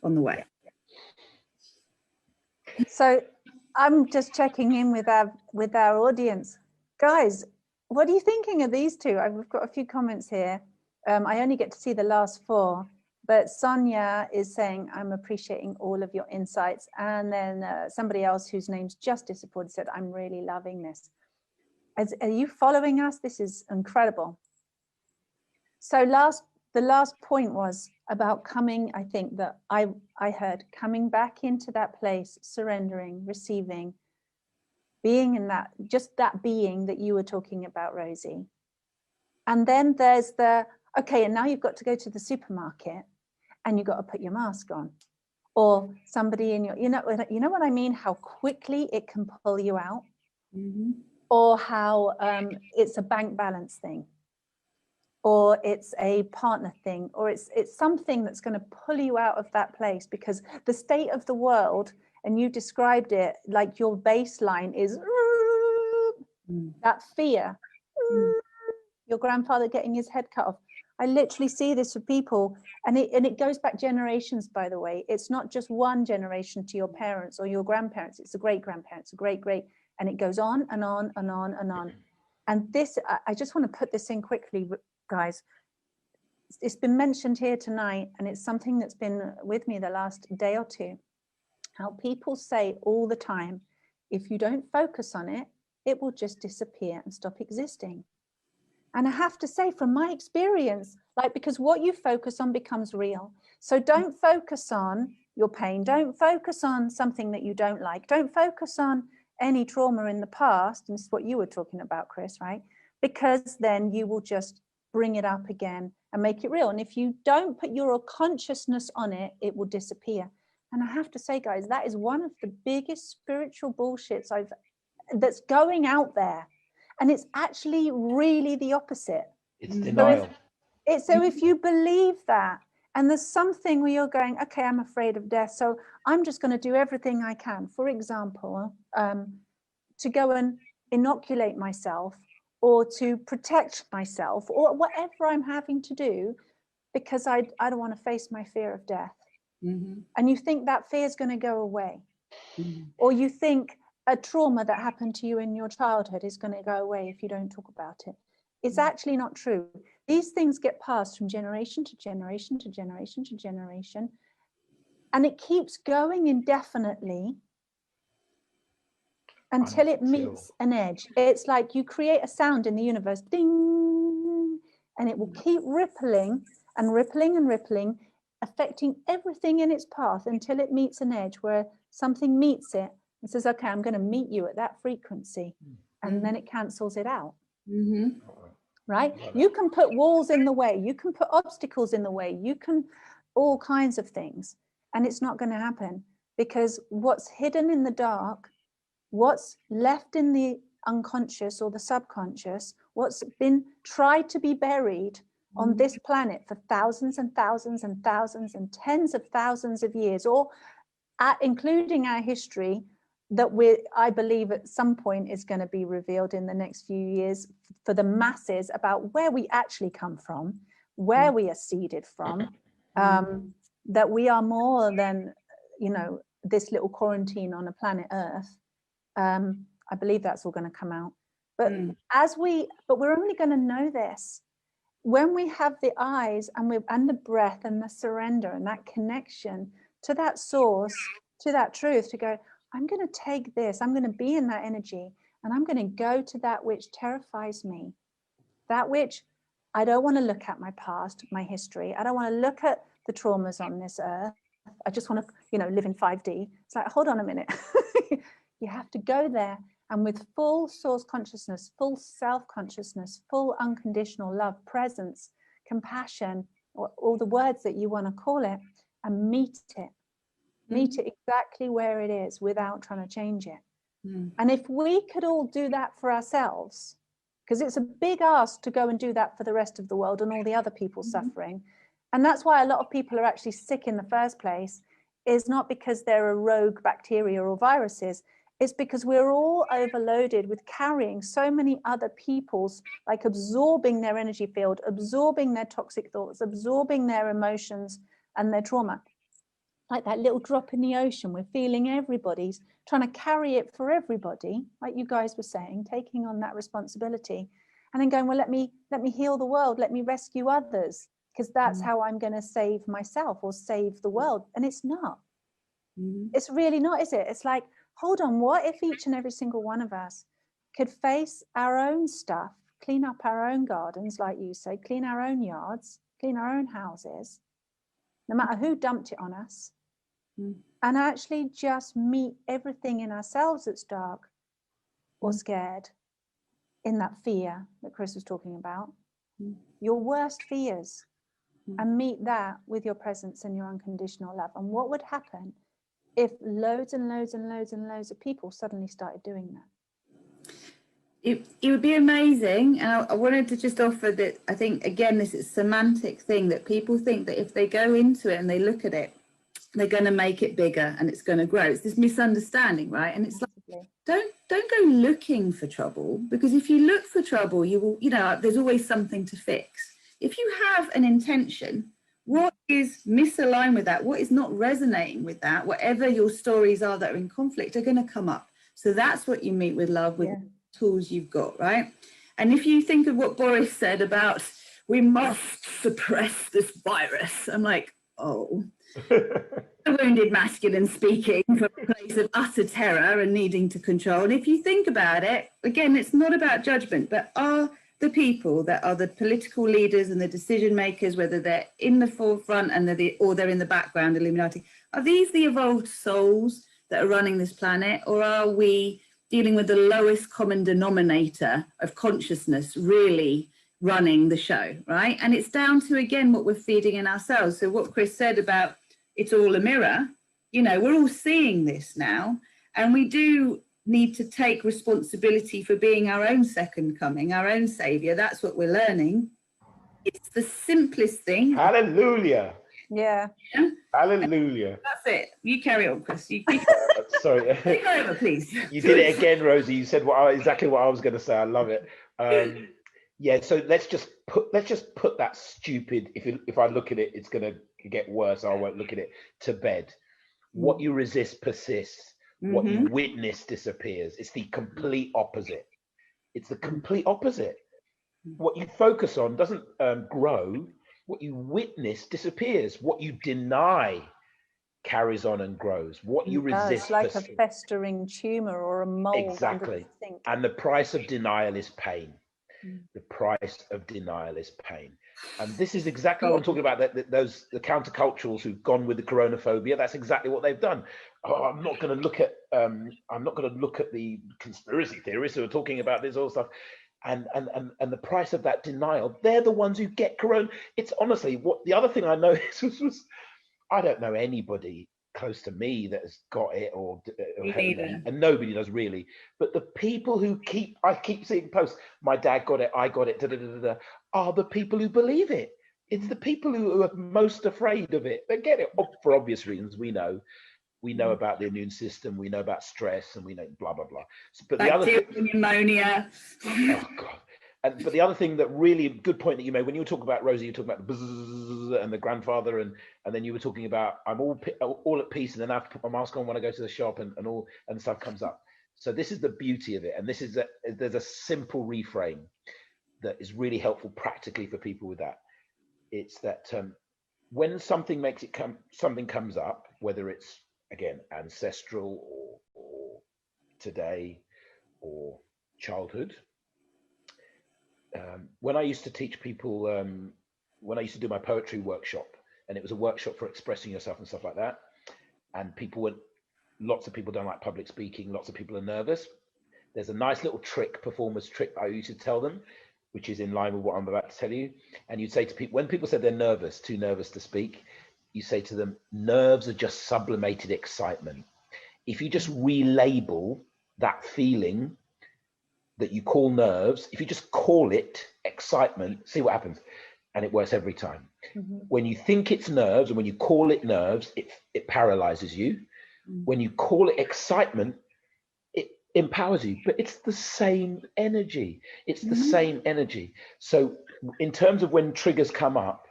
on the way. So I'm just checking in with our audience. Guys, what are you thinking of these two? I've got a few comments here. I only get to see the last 4. But Sonia is saying, I'm appreciating all of your insights. And then somebody else whose name's just disappeared said, I'm really loving this. Are you following us? This is incredible. So the last point was about coming, I think that I heard, coming back into that place, surrendering, receiving, being in that, just that being that you were talking about, Rosie. And then there's the, okay, and now you've got to go to the supermarket and you've got to put your mask on. Or somebody in your, you know what I mean? How quickly it can pull you out. Mm-hmm. Or how it's a bank balance thing. Or it's a partner thing, or it's something that's going to pull you out of that place, because the state of the world, and you described it like your baseline is that fear, your grandfather getting his head cut off. I literally see this for people, and it goes back generations, by the way. It's not just one generation to your parents or your grandparents, it's a great grandparents, a great, and it goes on and on and on and on. And this, I just want to put this in quickly, guys. It's been mentioned here tonight, and it's something that's been with me the last day or two. How people say all the time, if you don't focus on it, it will just disappear and stop existing. And I have to say, from my experience, like, because what you focus on becomes real. So don't focus on your pain. Don't focus on something that you don't like. Don't focus on any trauma in the past. And this is what you were talking about, Chris, right? Because then you will just bring it up again and make it real. And if you don't put your consciousness on it, it will disappear. And I have to say, guys, that is one of the biggest spiritual bullshits that's going out there. And it's actually really the opposite. It's denial. So if you believe that, and there's something where you're going, okay, I'm afraid of death, so I'm just going to do everything I can, for example, to go and inoculate myself, or to protect myself, or whatever I'm having to do, because I don't want to face my fear of death. Mm-hmm. And you think that fear is going to go away. Mm-hmm. Or you think a trauma that happened to you in your childhood is going to go away if you don't talk about it. It's actually not true. These things get passed from generation to generation to generation to generation, and it keeps going indefinitely until it meets an edge. It's like you create a sound in the universe, ding, and it will keep rippling and rippling and rippling, affecting everything in its path until it meets an edge where something meets it and says, okay, I'm going to meet you at that frequency. And then it cancels it out. Mm-hmm. Right? You can put walls in the way. You can put obstacles in the way. You can all kinds of things. And it's not going to happen, because what's hidden in the dark, what's left in the unconscious or the subconscious, what's been tried to be buried on this planet for thousands and thousands and thousands and tens of thousands of years, or including our history, that I believe at some point is going to be revealed in the next few years for the masses, about where we actually come from, where we are seeded from, that we are more than, this little quarantine on a planet Earth. I believe that's all going to come out. But but we're only going to know this when we have the eyes and the breath and the surrender and that connection to that source, to that truth, to go, I'm going to take this, I'm going to be in that energy, and I'm going to go to that which terrifies me, that which I don't want to look at, my past, my history. I don't want to look at the traumas on this earth. I just want to, live in 5D. It's like, hold on a minute. You have to go there, and with full source consciousness, full self-consciousness, full unconditional love, presence, compassion, or all the words that you want to call it, and meet it. Meet it exactly where it is without trying to change it. And if we could all do that for ourselves, because it's a big ask to go and do that for the rest of the world and all the other people suffering. And that's why a lot of people are actually sick in the first place, is not because they're a rogue bacteria or viruses. It's because we're all overloaded with carrying so many other people's, like absorbing their energy field, absorbing their toxic thoughts, absorbing their emotions and their trauma. Like that little drop in the ocean, we're feeling everybody's trying to carry it for everybody, like you guys were saying, taking on that responsibility, and then going, well, let me heal the world, let me rescue others, because that's how I'm going to save myself or save the world. And it's not. It's really not, is it? It's like, hold on, what if each and every single one of us could face our own stuff, clean up our own gardens, like you say, clean our own yards, clean our own houses, no matter who dumped it on us, and actually just meet everything in ourselves that's dark or scared, in that fear that Chris was talking about, your worst fears, and meet that with your presence and your unconditional love. And what would happen if loads and loads and loads and loads of people suddenly started doing that? It would be amazing. And I wanted to just offer that, I think, again, this is a semantic thing, that people think that if they go into it and they look at it, they're going to make it bigger and it's going to grow. It's this misunderstanding, right? And it's like, don't go looking for trouble, because if you look for trouble, you will, there's always something to fix. If you have an intention, what is misaligned with that, what is not resonating with that, whatever your stories are that are in conflict, are going to come up. So that's what you meet with love, with tools you've got, right? And if you think of what Boris said about, we must suppress this virus, I'm like, oh, a wounded masculine speaking from a place of utter terror and needing to control. And if you think about it, again, it's not about judgment, but are the people that are the political leaders and the decision makers, whether they're in the forefront and they're in the background, Illuminati, are these the evolved souls that are running this planet, or are we dealing with the lowest common denominator of consciousness really running the show, right? And it's down to, again, what we're feeding in ourselves. So what Chris said about it's all a mirror, we're all seeing this now, and we do need to take responsibility for being our own second coming, our own savior. That's what we're learning. It's the simplest thing. Hallelujah. Yeah. Hallelujah. That's it. You carry on, Chris. Sorry. Take over, please. You did it again, Rosie. You said exactly what I was going to say. I love it. Yeah. So let's just put that stupid. If I look at it, it's going to get worse. I won't look at it, to bed. What you resist persists. What you witness disappears. It's the complete opposite. It's the complete opposite. What you focus on doesn't grow. What you witness disappears. What you deny carries on and grows. What you resist, it's like a festering tumor or a mold. Exactly. And the price of denial is pain. The price of denial is pain. And this is exactly what I'm talking about. The counterculturals who've gone with the coronaphobia. That's exactly what they've done. I'm not going to look at the conspiracy theorists who are talking about this all stuff. And the price of that denial, they're the ones who get corona. It's honestly what the other thing I noticed was I don't know anybody close to me that has got it or and nobody does really. But the people who I keep seeing posts, my dad got it, I got it, are the people who believe it. It's the people who are most afraid of it. They get it for obvious reasons. We know about the immune system, we know about stress, and we know blah blah blah. But the other thing, pneumonia. Oh God! But the other thing that really good point that you made when you were talking about Rosie, you were talking about the bzzz and the grandfather, and then you were talking about I'm all at peace, and then I have to put my mask on when I go to the shop, and stuff comes up. So this is the beauty of it, and this is there's a simple reframe that is really helpful practically for people with that. It's that when something something comes up, whether it's again ancestral or today or childhood. When I used to teach people, when I used to do my poetry workshop, and it was a workshop for expressing yourself and stuff like that, and lots of people don't like public speaking, lots of people are nervous. There's a nice little performer's trick I used to tell them, which is in line with what I'm about to tell you. And you'd say to people, when people said they're nervous, too nervous to speak, you say to them, nerves are just sublimated excitement. If you just relabel that feeling that you call nerves, if you just call it excitement, see what happens. And it works every time. When you think it's nerves and when you call it nerves, it paralyzes you. When you call it excitement, it empowers you. But it's the same energy. It's the same energy. So in terms of when triggers come up,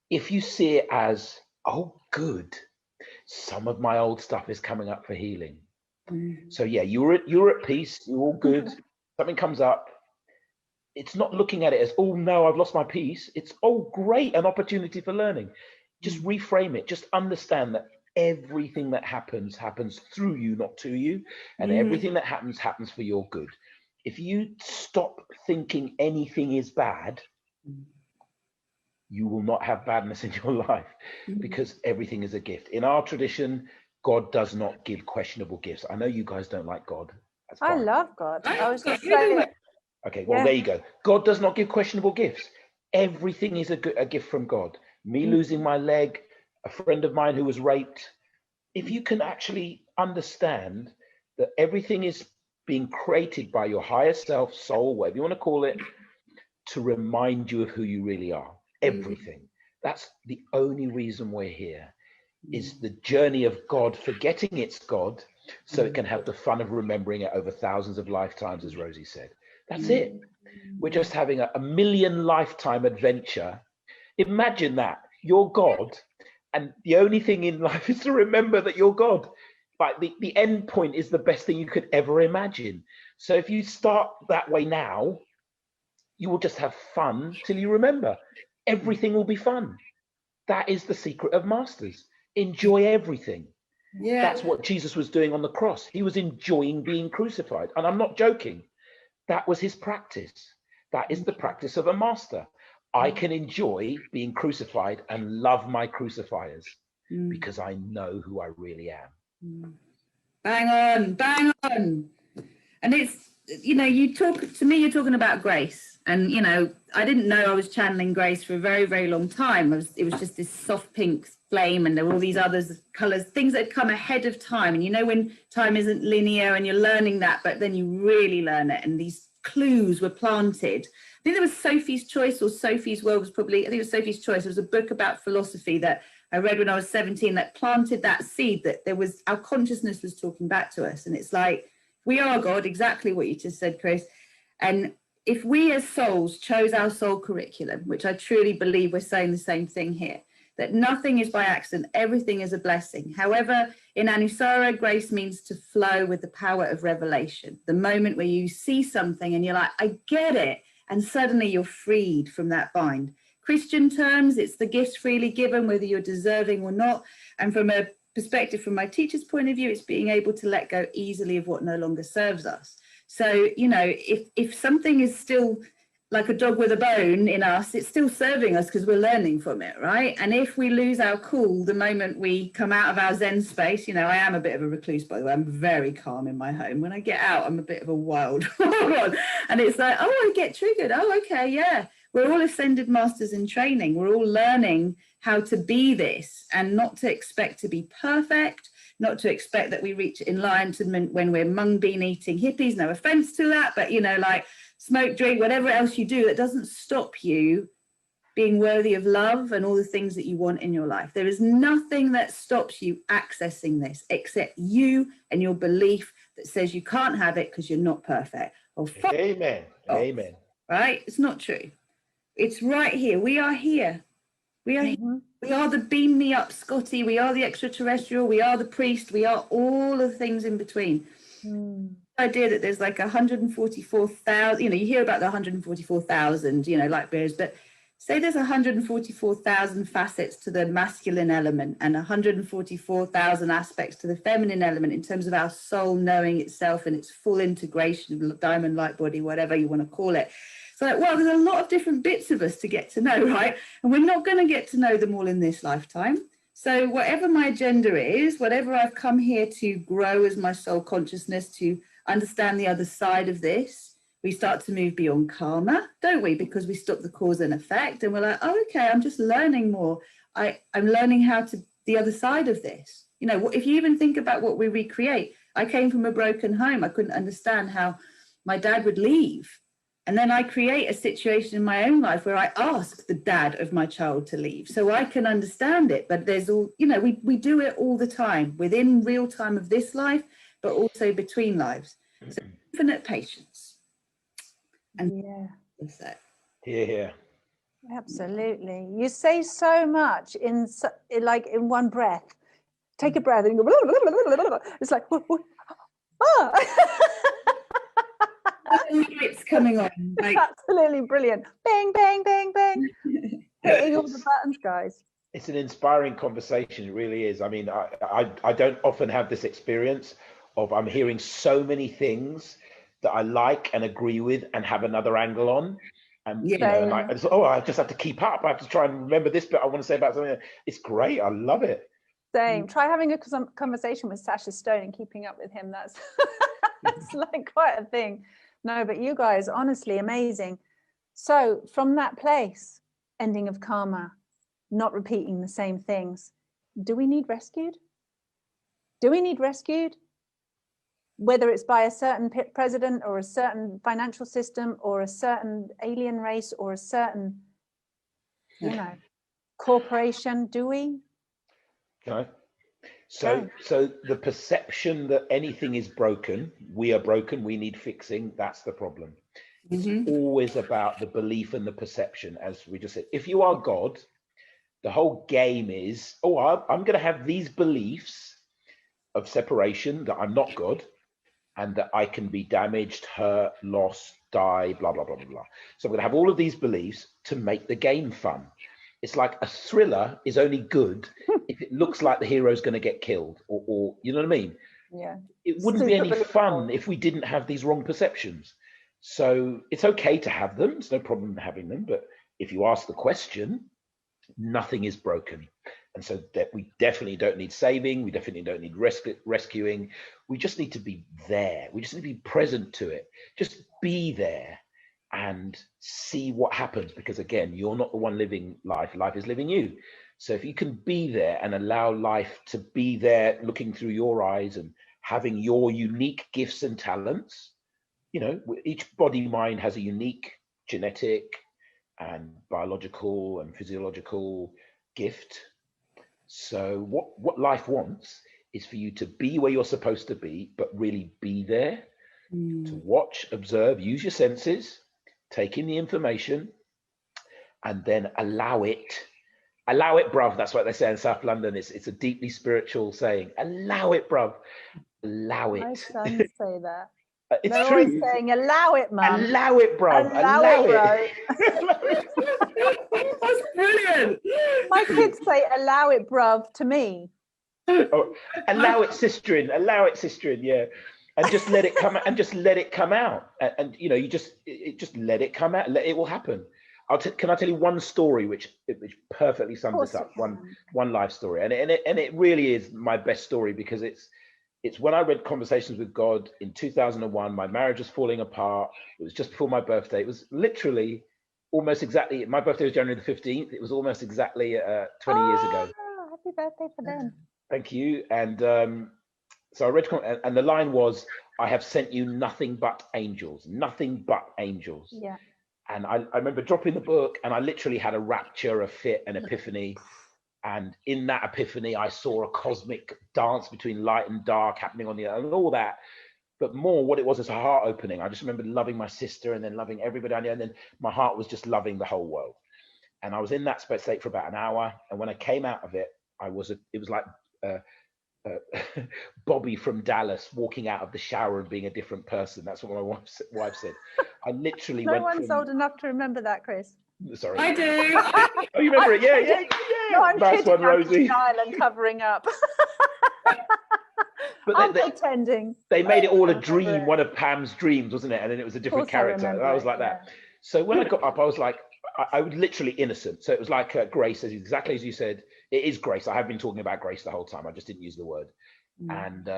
if you see it as, oh, good, some of my old stuff is coming up for healing. So yeah, you're at peace, you're all good. Something comes up. It's not looking at it as, oh no, I've lost my peace. It's, oh great, an opportunity for learning. Just reframe it. Just understand that everything that happens through you, not to you. And everything that happens for your good. If you stop thinking anything is bad, you will not have badness in your life, because everything is a gift. In our tradition, God does not give questionable gifts. I know you guys don't like God. That's fine. I love God. I was just saying, Okay, well, there you go. God does not give questionable gifts. Everything is a gift from God. Me losing my leg, a friend of mine who was raped. If you can actually understand that everything is being created by your higher self, soul, whatever you want to call it, to remind you of who you really are. Everything. That's the only reason we're here, is the journey of God forgetting it's God, so it can have the fun of remembering it over thousands of lifetimes, as Rosie said. That's it. We're just having a million lifetime adventure. Imagine that. You're God, and the only thing in life is to remember that you're God. Like the end point is the best thing you could ever imagine. So if you start that way now, you will just have fun till you remember. Everything will be fun. That is the secret of masters. Enjoy everything. Yeah. That's what Jesus was doing on the cross. He was enjoying being crucified. And I'm not joking. That was his practice. That is the practice of a master. I can enjoy being crucified and love my crucifiers because I know who I really am. Bang on, bang on. And it's, you know, you talk to me, you're talking about grace. And, you know, I didn't know I was channeling grace for a very, very long time. It was just this soft pink flame, and there were all these other colors, things that had come ahead of time. And you know, when time isn't linear and you're learning that, but then you really learn it. And these clues were planted. I think there was Sophie's Choice, or Sophie's World was probably, I think it was Sophie's Choice. It was a book about philosophy that I read when I was 17 that planted that seed, that there was, our consciousness was talking back to us. And it's like, we are God, exactly what you just said, Chris. And if we as souls chose our soul curriculum, which I truly believe we're saying the same thing here, that nothing is by accident, everything is a blessing. However, in Anusara, grace means to flow with the power of revelation. The moment where you see something and you're like, I get it, and suddenly you're freed from that bind. Christian terms, it's the gifts freely given, whether you're deserving or not. And from a perspective, from my teacher's point of view, it's being able to let go easily of what no longer serves us. So, you know, if something is still like a dog with a bone in us, it's still serving us because we're learning from it, right? And if we lose our cool the moment we come out of our Zen space, you know, I am a bit of a recluse, by the way. I'm very calm in my home. When I get out, I'm a bit of a wild one. And it's like, oh, I get triggered. Oh, okay, yeah. We're all ascended masters in training. We're all learning how to be this, and not to expect to be perfect, not to expect that we reach enlightenment when we're mung bean eating hippies. No offense to that, but, you know, like, smoke, drink, whatever else you do, that doesn't stop you being worthy of love and all the things that you want in your life. There is nothing that stops you accessing this except you and your belief that says you can't have it because you're not perfect. Oh, Amen. Amen. Right? It's not true. It's right here. We are here. We are here. We are the beam me up Scotty. We are the extraterrestrial. We are the priest. We are all the things in between. Idea that there's like 144,000, you know, you hear about the 144,000, you know, light bearers, but say there's 144,000 facets to the masculine element and 144,000 aspects to the feminine element in terms of our soul knowing itself and its full integration of diamond light body, whatever you want to call it. So, like, well, there's a lot of different bits of us to get to know, right? And we're not going to get to know them all in this lifetime. So whatever my agenda is, whatever I've come here to grow as my soul consciousness, to understand the other side of this, we start to move beyond karma, don't we? Because we stop the cause and effect, and we're like, oh, okay, I'm just learning more. I'm learning how to the other side of this. You know, if you even think about what we recreate, I came from a broken home. I couldn't understand how my dad would leave. And then I create a situation in my own life where I ask the dad of my child to leave so I can understand it. But there's all, you know, we do it all the time within real time of this life, but also between lives. So infinite patience. And yeah, absolutely. You say so much in one breath. Take a breath and you go, it's like, ah. It's coming on. Like, absolutely brilliant. Bang, bang, bang, bang. Hitting all the buttons, guys. It's an inspiring conversation. It really is. I mean, I don't often have this experience of I'm hearing so many things that I like and agree with and have another angle on. And, you know, and I just have to keep up. I have to try and remember this bit I want to say about something. It's great. I love it. Same. Try having a conversation with Sasha Stone and keeping up with him. That's that's like quite a thing. No, but you guys, honestly, amazing. So from that place, ending of karma, not repeating the same things, do we need rescued? Do we need rescued? Whether it's by a certain president or a certain financial system or a certain alien race or a certain, you know, corporation, do we? Okay. So the perception that anything is broken, we are broken, we need fixing, that's the problem. It's always about the belief and the perception, as we just said. If you are God, the whole game is, oh, I'm going to have these beliefs of separation, that I'm not God, and that I can be damaged, hurt, lost, die, blah, blah, blah, blah, blah. So I'm going to have all of these beliefs to make the game fun. It's like a thriller is only good if it looks like the hero's going to get killed, or you know what I mean? Yeah. It wouldn't be any fun if we didn't have these wrong perceptions. So it's okay to have them. It's no problem having them. But if you ask the question, nothing is broken. And so that we definitely don't need saving. We definitely don't need rescuing. We just need to be there. We just need to be present to it. Just be there and see what happens. Because again, you're not the one living life. Life is living you. So if you can be there and allow life to be there, looking through your eyes and having your unique gifts and talents, you know, each body mind has a unique genetic and biological and physiological gift. So what life wants is for you to be where you're supposed to be, but really be there, to watch, observe, use your senses, take in the information, and then allow it. Allow it, bruv. That's what they say in South London. It's a deeply spiritual saying. Allow it, bruv. Allow it. My sons say that. It's They're true. always saying, allow it, mum. Allow it, bruv. Allow it, That's brilliant. My kids say, allow it, bruv, to me. Oh, allow it, sisterin. Allow it, sisterin. Yeah, and just let it come out. And just let it come out. And you know, you just let it come out. It will happen. Can I tell you one story which perfectly sums this up? One life story, and it really is my best story, because it's when I read Conversations with God in 2001. My marriage was falling apart. It was just before my birthday. It was literally almost exactly, my birthday was January the 15th. It was almost exactly 20 years ago. Happy birthday for them. Thank you. And so I read, and the line was, I have sent you nothing but angels, nothing but angels. Yeah. And I remember dropping the book, and I literally had a rapture, a fit, an epiphany. And in that epiphany, I saw a cosmic dance between light and dark happening on the earth and all that. But more, what it was a heart opening. I just remember loving my sister and then loving everybody I knew. And then my heart was just loving the whole world. And I was in that state for about an hour. And when I came out of it, it was like Bobby from Dallas walking out of the shower and being a different person. That's what my wife said. I literally No one's old enough to remember that, Chris. Sorry. I do. Oh, you remember it? Yeah. No, I'm nice kidding. one, Rosie. I'm and covering up. But pretending. They made it all a dream, one of Pam's dreams, wasn't it? And then it was a different character. I was like that. So when I got up, I was like, I was literally innocent. So it was like grace, exactly as you said. It is grace. I have been talking about grace the whole time. I just didn't use the word. And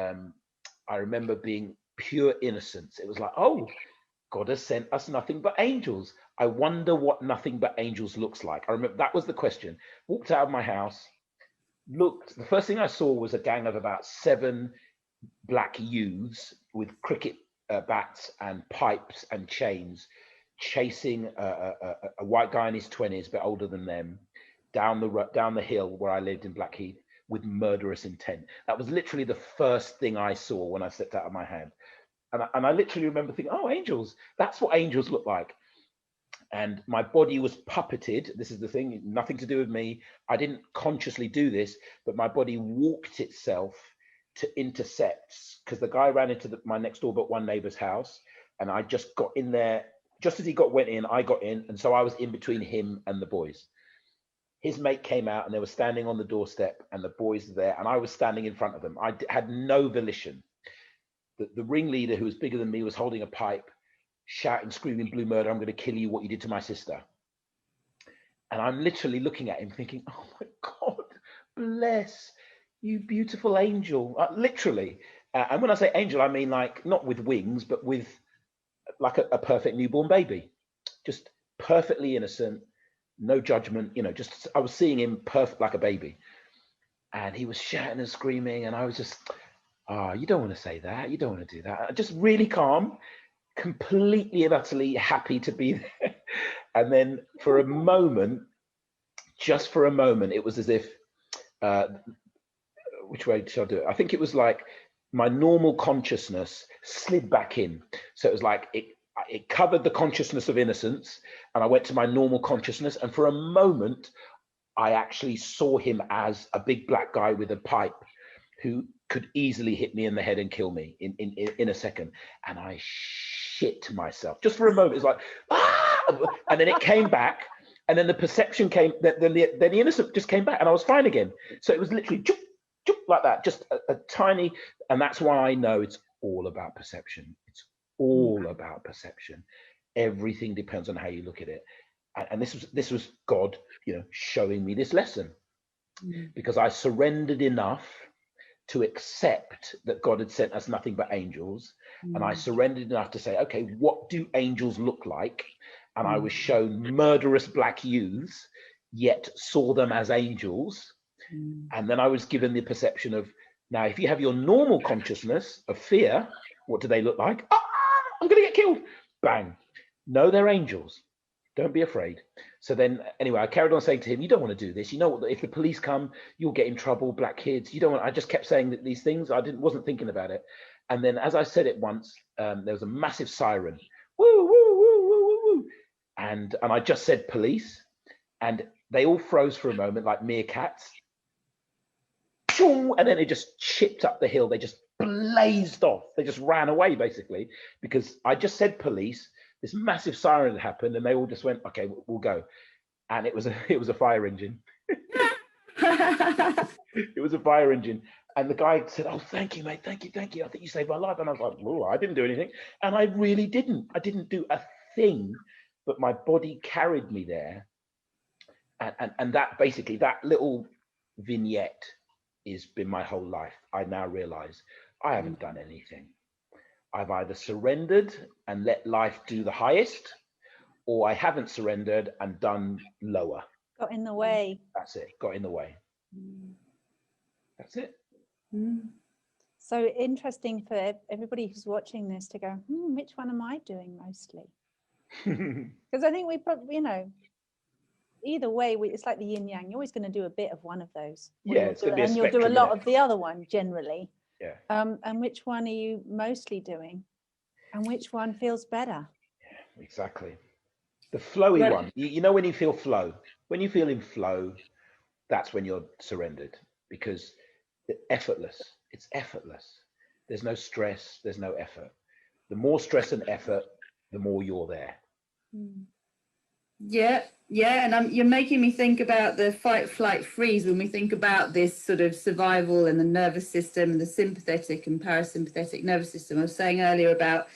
I remember being pure innocence. It was like, oh, God has sent us nothing but angels. I wonder what nothing but angels looks like. I remember that was the question. Walked out of my house, looked. The first thing I saw was a gang of about 7 black youths with cricket bats and pipes and chains, chasing a white guy in his 20s, a bit older than them, down the hill where I lived in Blackheath with murderous intent. That was literally the first thing I saw when I stepped out of my hand. And I literally remember thinking, oh, angels, that's what angels look like. And my body was puppeted. This is the thing, nothing to do with me. I didn't consciously do this, but my body walked itself to intercept, because the guy ran into my next door but one neighbor's house, and I just got in there. Just as he went in, I got in, and so I was in between him and the boys. His mate came out, and they were standing on the doorstep, and the boys were there, and I was standing in front of them. I had no volition. The ringleader, who was bigger than me, was holding a pipe, shouting, screaming, blue murder, I'm going to kill you, what you did to my sister. And I'm literally looking at him thinking, oh my God, bless you, beautiful angel. Literally. And when I say angel, I mean like not with wings, but with like a perfect newborn baby, just perfectly innocent, no judgment, you know, just, I was seeing him perfect like a baby. And he was shouting and screaming, and I was just, oh, you don't want to say that, you don't want to do that. Just really calm, completely and utterly happy to be there. And then for a moment, just for a moment, it was as if, which way shall I do it? I think it was like my normal consciousness slid back in. So it was like it covered the consciousness of innocence, and I went to my normal consciousness. And for a moment, I actually saw him as a big black guy with a pipe who could easily hit me in the head and kill me in a second. And I shit myself just for a moment. It's like, ah! And then it came back, and then the perception came, then the innocent just came back, and I was fine again. So it was literally like that, just a tiny, and that's why I know it's all about perception. It's all about perception. Everything depends on how you look at it. And this was God, you know, showing me this lesson, because I surrendered enough to accept that God had sent us nothing but angels. And I surrendered enough to say, okay, what do angels look like? And I was shown murderous black youths, yet saw them as angels. And then I was given the perception of, now, if you have your normal consciousness of fear, what do they look like? Ah, I'm going to get killed. Bang. No, they're angels. Don't be afraid. So then, anyway, I carried on saying to him, you don't want to do this. You know what? If the police come, you'll get in trouble. Black kids. You don't want. I just kept saying that these things. I wasn't thinking about it. And then, as I said it once, there was a massive siren. Woo, woo, woo, woo, woo, woo. And I just said police, and they all froze for a moment like meerkats. And then it just chipped up the hill. They just blazed off. They just ran away, basically, because I just said police. This massive siren had happened, and they all just went, okay, we'll go. And it was a fire engine. It was a fire engine. And the guy said, oh, thank you, mate. Thank you. I think you saved my life. And I was like, oh, I didn't do anything. And I really didn't. I didn't do a thing, but my body carried me there. And that basically, that little vignette has been my whole life. I now realize I haven't done anything. I've either surrendered and let life do the highest, or I haven't surrendered and done lower. Got in the way. That's it. Got in the way. That's it. So interesting for everybody who's watching this to go, which one am I doing mostly? Because I think we probably, you know, either way, it's like the yin yang. You're always going to do a bit of one of those. Yeah, it's going to be a and spectrum, you'll do a lot of the other one generally. Yeah. And which one are you mostly doing? And which one feels better? Yeah, exactly. The flowy one. You know when you feel flow? When you feel in flow, that's when you're surrendered, because it's effortless. It's effortless. There's no stress. There's no effort. The more stress and effort, the more you're there. Yeah, and you're making me think about the fight, flight, freeze when we think about this sort of survival and the nervous system and the sympathetic and parasympathetic nervous system. I was saying earlier about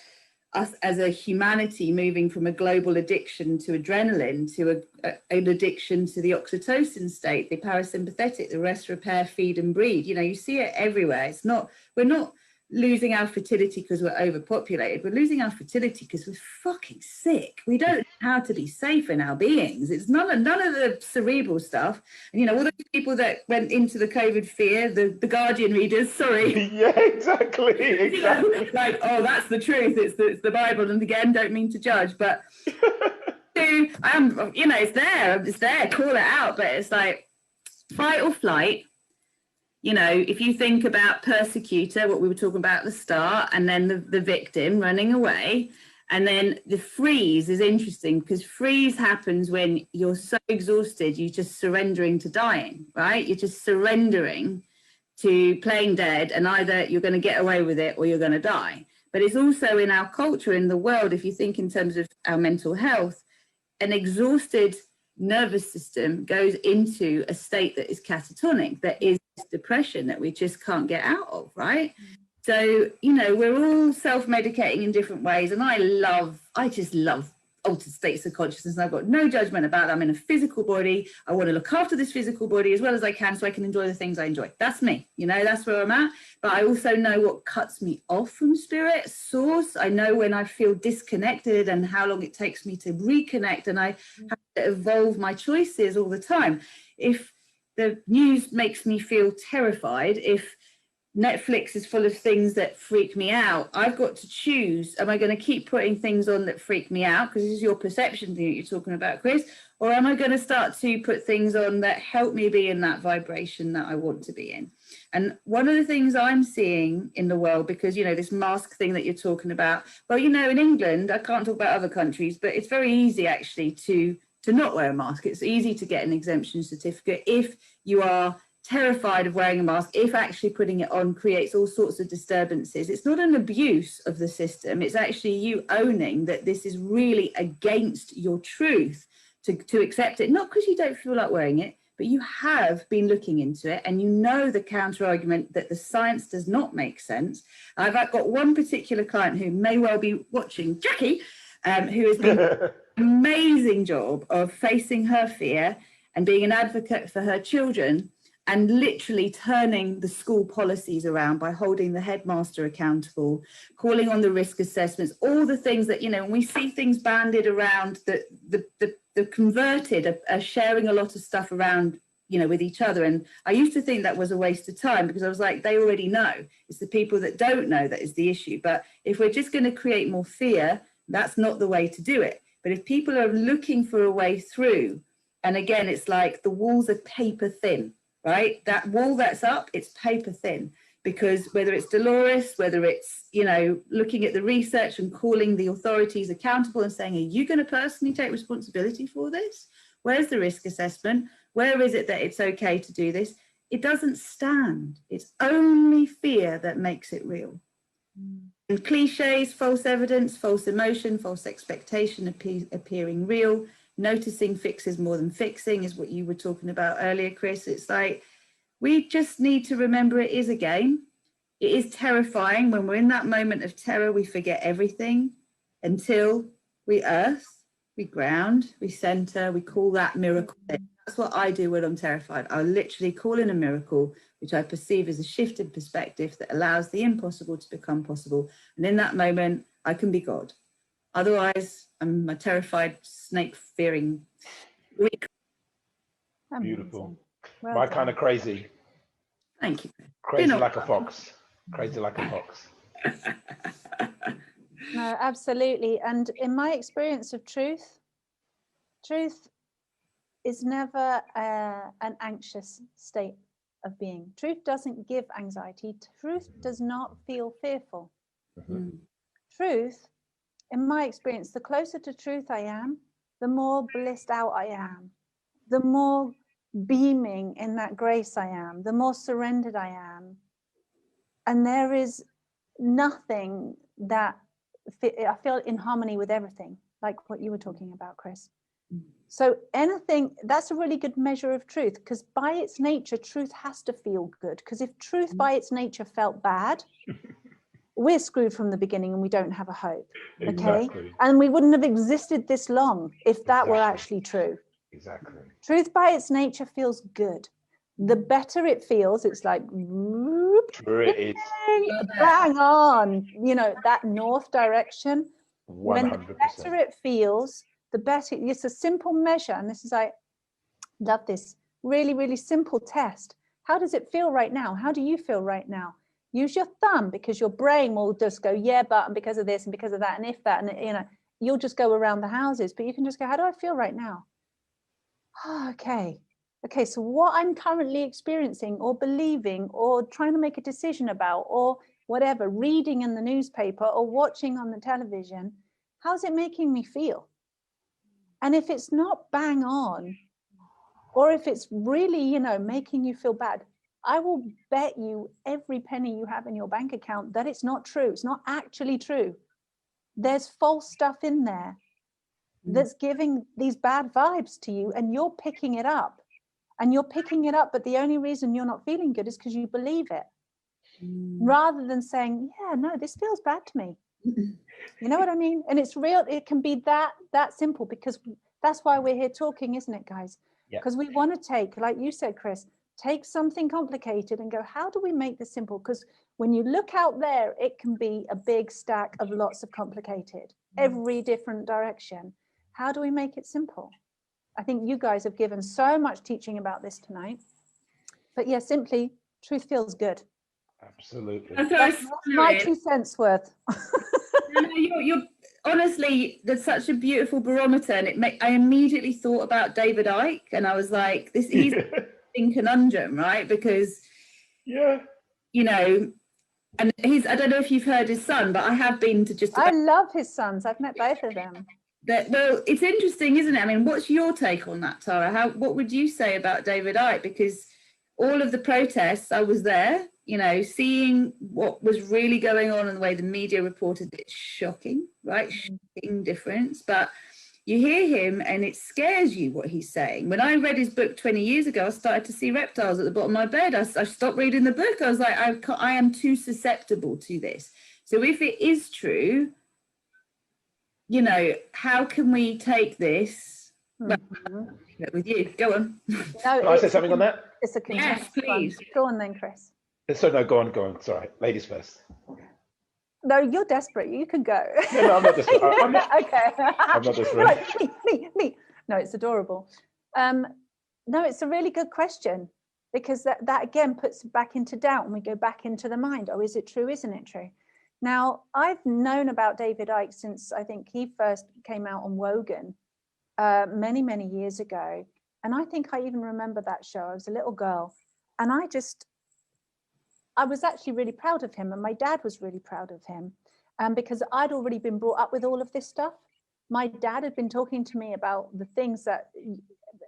us as a humanity moving from a global addiction to adrenaline to an addiction to the oxytocin state, the parasympathetic, the rest, repair, feed and breed. You know, you see it everywhere. It's not, we're not losing our fertility because we're overpopulated. We're losing our fertility because we're fucking sick. We don't know how to be safe in our beings. It's none of the cerebral stuff. And, you know, all those people that went into the COVID fear, the Guardian readers, sorry. Yeah, exactly. You know, like, oh, that's the truth. It's the Bible. And again, don't mean to judge, but you know, it's there, call it out. But it's like fight or flight. You know, if you think about persecutor, what we were talking about at the start, and then the victim running away, and then the freeze is interesting because freeze happens when you're so exhausted, you're just surrendering to dying, right? You're just surrendering to playing dead, and either you're going to get away with it or you're going to die. But it's also in our culture, in the world, if you think in terms of our mental health, an exhausted nervous system goes into a state that is catatonic, that is depression that we just can't get out of, right? So, you know, we're all self-medicating in different ways, and I just love altered states of consciousness. I've got no judgment about that. I'm in a physical body. I want to look after this physical body as well as I can so I can enjoy the things I enjoy. That's me, you know, that's where I'm at. But I also know what cuts me off from spirit, source. I know when I feel disconnected and how long it takes me to reconnect, and I have to evolve my choices all the time. If the news makes me feel terrified, if Netflix is full of things that freak me out, I've got to choose, am I going to keep putting things on that freak me out, because this is your perception thing that you're talking about, Chris, or am I going to start to put things on that help me be in that vibration that I want to be in? And one of the things I'm seeing in the world, because, you know, this mask thing that you're talking about, well, you know, in England, I can't talk about other countries, but it's very easy actually to not wear a mask. It's easy to get an exemption certificate if you are terrified of wearing a mask, if actually putting it on creates all sorts of disturbances. It's not an abuse of the system. It's actually you owning that this is really against your truth to accept it, not because you don't feel like wearing it, but you have been looking into it and you know the counter argument that the science does not make sense. I've got one particular client who may well be watching, Jackie, who has been an amazing job of facing her fear and being an advocate for her children, and literally turning the school policies around by holding the headmaster accountable, calling on the risk assessments, all the things that, you know, when we see things banded around, the converted are sharing a lot of stuff around, you know, with each other. And I used to think that was a waste of time, because I was like, they already know. It's the people that don't know that is the issue. But if we're just going to create more fear, that's not the way to do it. But if people are looking for a way through, and again, it's like the walls are paper thin, right? That wall that's up, it's paper thin, because whether it's Dolores, whether it's, you know, looking at the research and calling the authorities accountable and saying, are you going to personally take responsibility for this? Where's the risk assessment? Where is it that it's okay to do this? It doesn't stand. It's only fear that makes it real. And cliches, false evidence, false emotion, false expectation appearing real. Noticing fixes more than fixing is what you were talking about earlier, Chris. It's like, we just need to remember it is a game. It is terrifying. When we're in that moment of terror, we forget everything until we earth, we ground, we center, we call that miracle. That's what I do when I'm terrified. I literally call in a miracle, which I perceive as a shift in perspective that allows the impossible to become possible. And in that moment, I can be God. Otherwise, I'm a terrified, snake-fearing Greek. Beautiful. Well My done. kind of crazy. Thank you. Crazy like a fox. Crazy like a fox. No, absolutely. And in my experience of truth is never an anxious state of being. Truth doesn't give anxiety. Truth does not feel fearful. Mm-hmm. Truth, in my experience, the closer to truth I am, the more blissed out I am, the more beaming in that grace I am, the more surrendered I am. And there is nothing that I feel in harmony with everything, like what you were talking about, Chris. So anything, that's a really good measure of truth, because by its nature, truth has to feel good. Because if truth by its nature felt bad, we're screwed from the beginning and we don't have a hope. Okay. Exactly. And we wouldn't have existed this long if that were actually true. Exactly. Truth by its nature feels good. The better it feels, it's like whoop, True it is. bang on, you know, that north direction. 100%. When the better it feels, the better. It's a simple measure, and this is, I love this really, really simple test. How does it feel right now? How do you feel right now? Use your thumb, because your brain will just go, yeah, but, and because of this and because of that and if that, and you know, you'll just go around the houses. But you can just go, how do I feel right now? Oh, okay, so what I'm currently experiencing or believing or trying to make a decision about or whatever, reading in the newspaper or watching on the television, how's it making me feel? And if it's not bang on, or if it's really, you know, making you feel bad, I will bet you every penny you have in your bank account that it's not true. It's not actually true. There's false stuff in there that's giving these bad vibes to you, and you're picking it up. And you're picking it up, but the only reason you're not feeling good is because you believe it. Rather than saying, yeah, no, this feels bad to me. You know what I mean? And it's real. It can be that simple, because that's why we're here talking, isn't it, guys? Because we want to take, like you said, Chris, take something complicated and go, how do we make this simple? Because when you look out there, it can be a big stack of lots of complicated, every different direction. How do we make it simple? I think you guys have given so much teaching about this tonight. But yeah, simply, truth feels good. Absolutely. That's my 2 cents worth. You're honestly, there's such a beautiful barometer, and I immediately thought about David Icke, and I was like, he's a conundrum, right? Because you know, and I don't know if you've heard his son, but I have been to just. I love his sons. I've met both of them. Well, it's interesting, isn't it? I mean, what's your take on that, Tara? What would you say about David Icke? Because all of the protests, I was there, you know, seeing what was really going on and the way the media reported it. Shocking, right? Shocking difference. But you hear him and it scares you what he's saying. When I read his book 20 years ago, I started to see reptiles at the bottom of my bed. I stopped reading the book. I was like, I am too susceptible to this. So if it is true, you know, how can we take this? Well, with you, go on. No, can I say something on that? It's a yes, please. Go on then, Chris. So no, go on. Sorry, ladies first. No, you're desperate. You can go. No, I'm not desperate. I'm not, okay. I'm not desperate. Like, me. No, it's adorable. No, it's a really good question, because that again puts back into doubt, and we go back into the mind. Oh, is it true? Isn't it true? Now, I've known about David Icke since I think he first came out on Wogan many, many years ago. And I think I even remember that show. I was a little girl, and I was actually really proud of him, and my dad was really proud of him, because I'd already been brought up with all of this stuff. My dad had been talking to me about the things that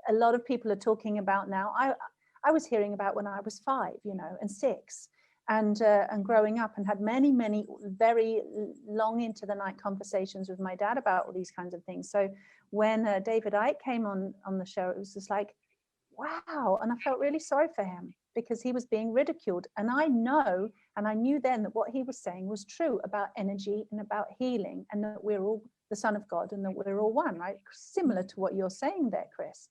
a lot of people are talking about now. I was hearing about when I was 5, you know, and 6. And growing up, and had many, many very long into the night conversations with my dad about all these kinds of things. So when David Icke came on the show, it was just like, wow. And I felt really sorry for him, because he was being ridiculed. And I knew then that what he was saying was true about energy and about healing, and that we're all the Son of God, and that we're all one, right? Similar to what you're saying there, Chris.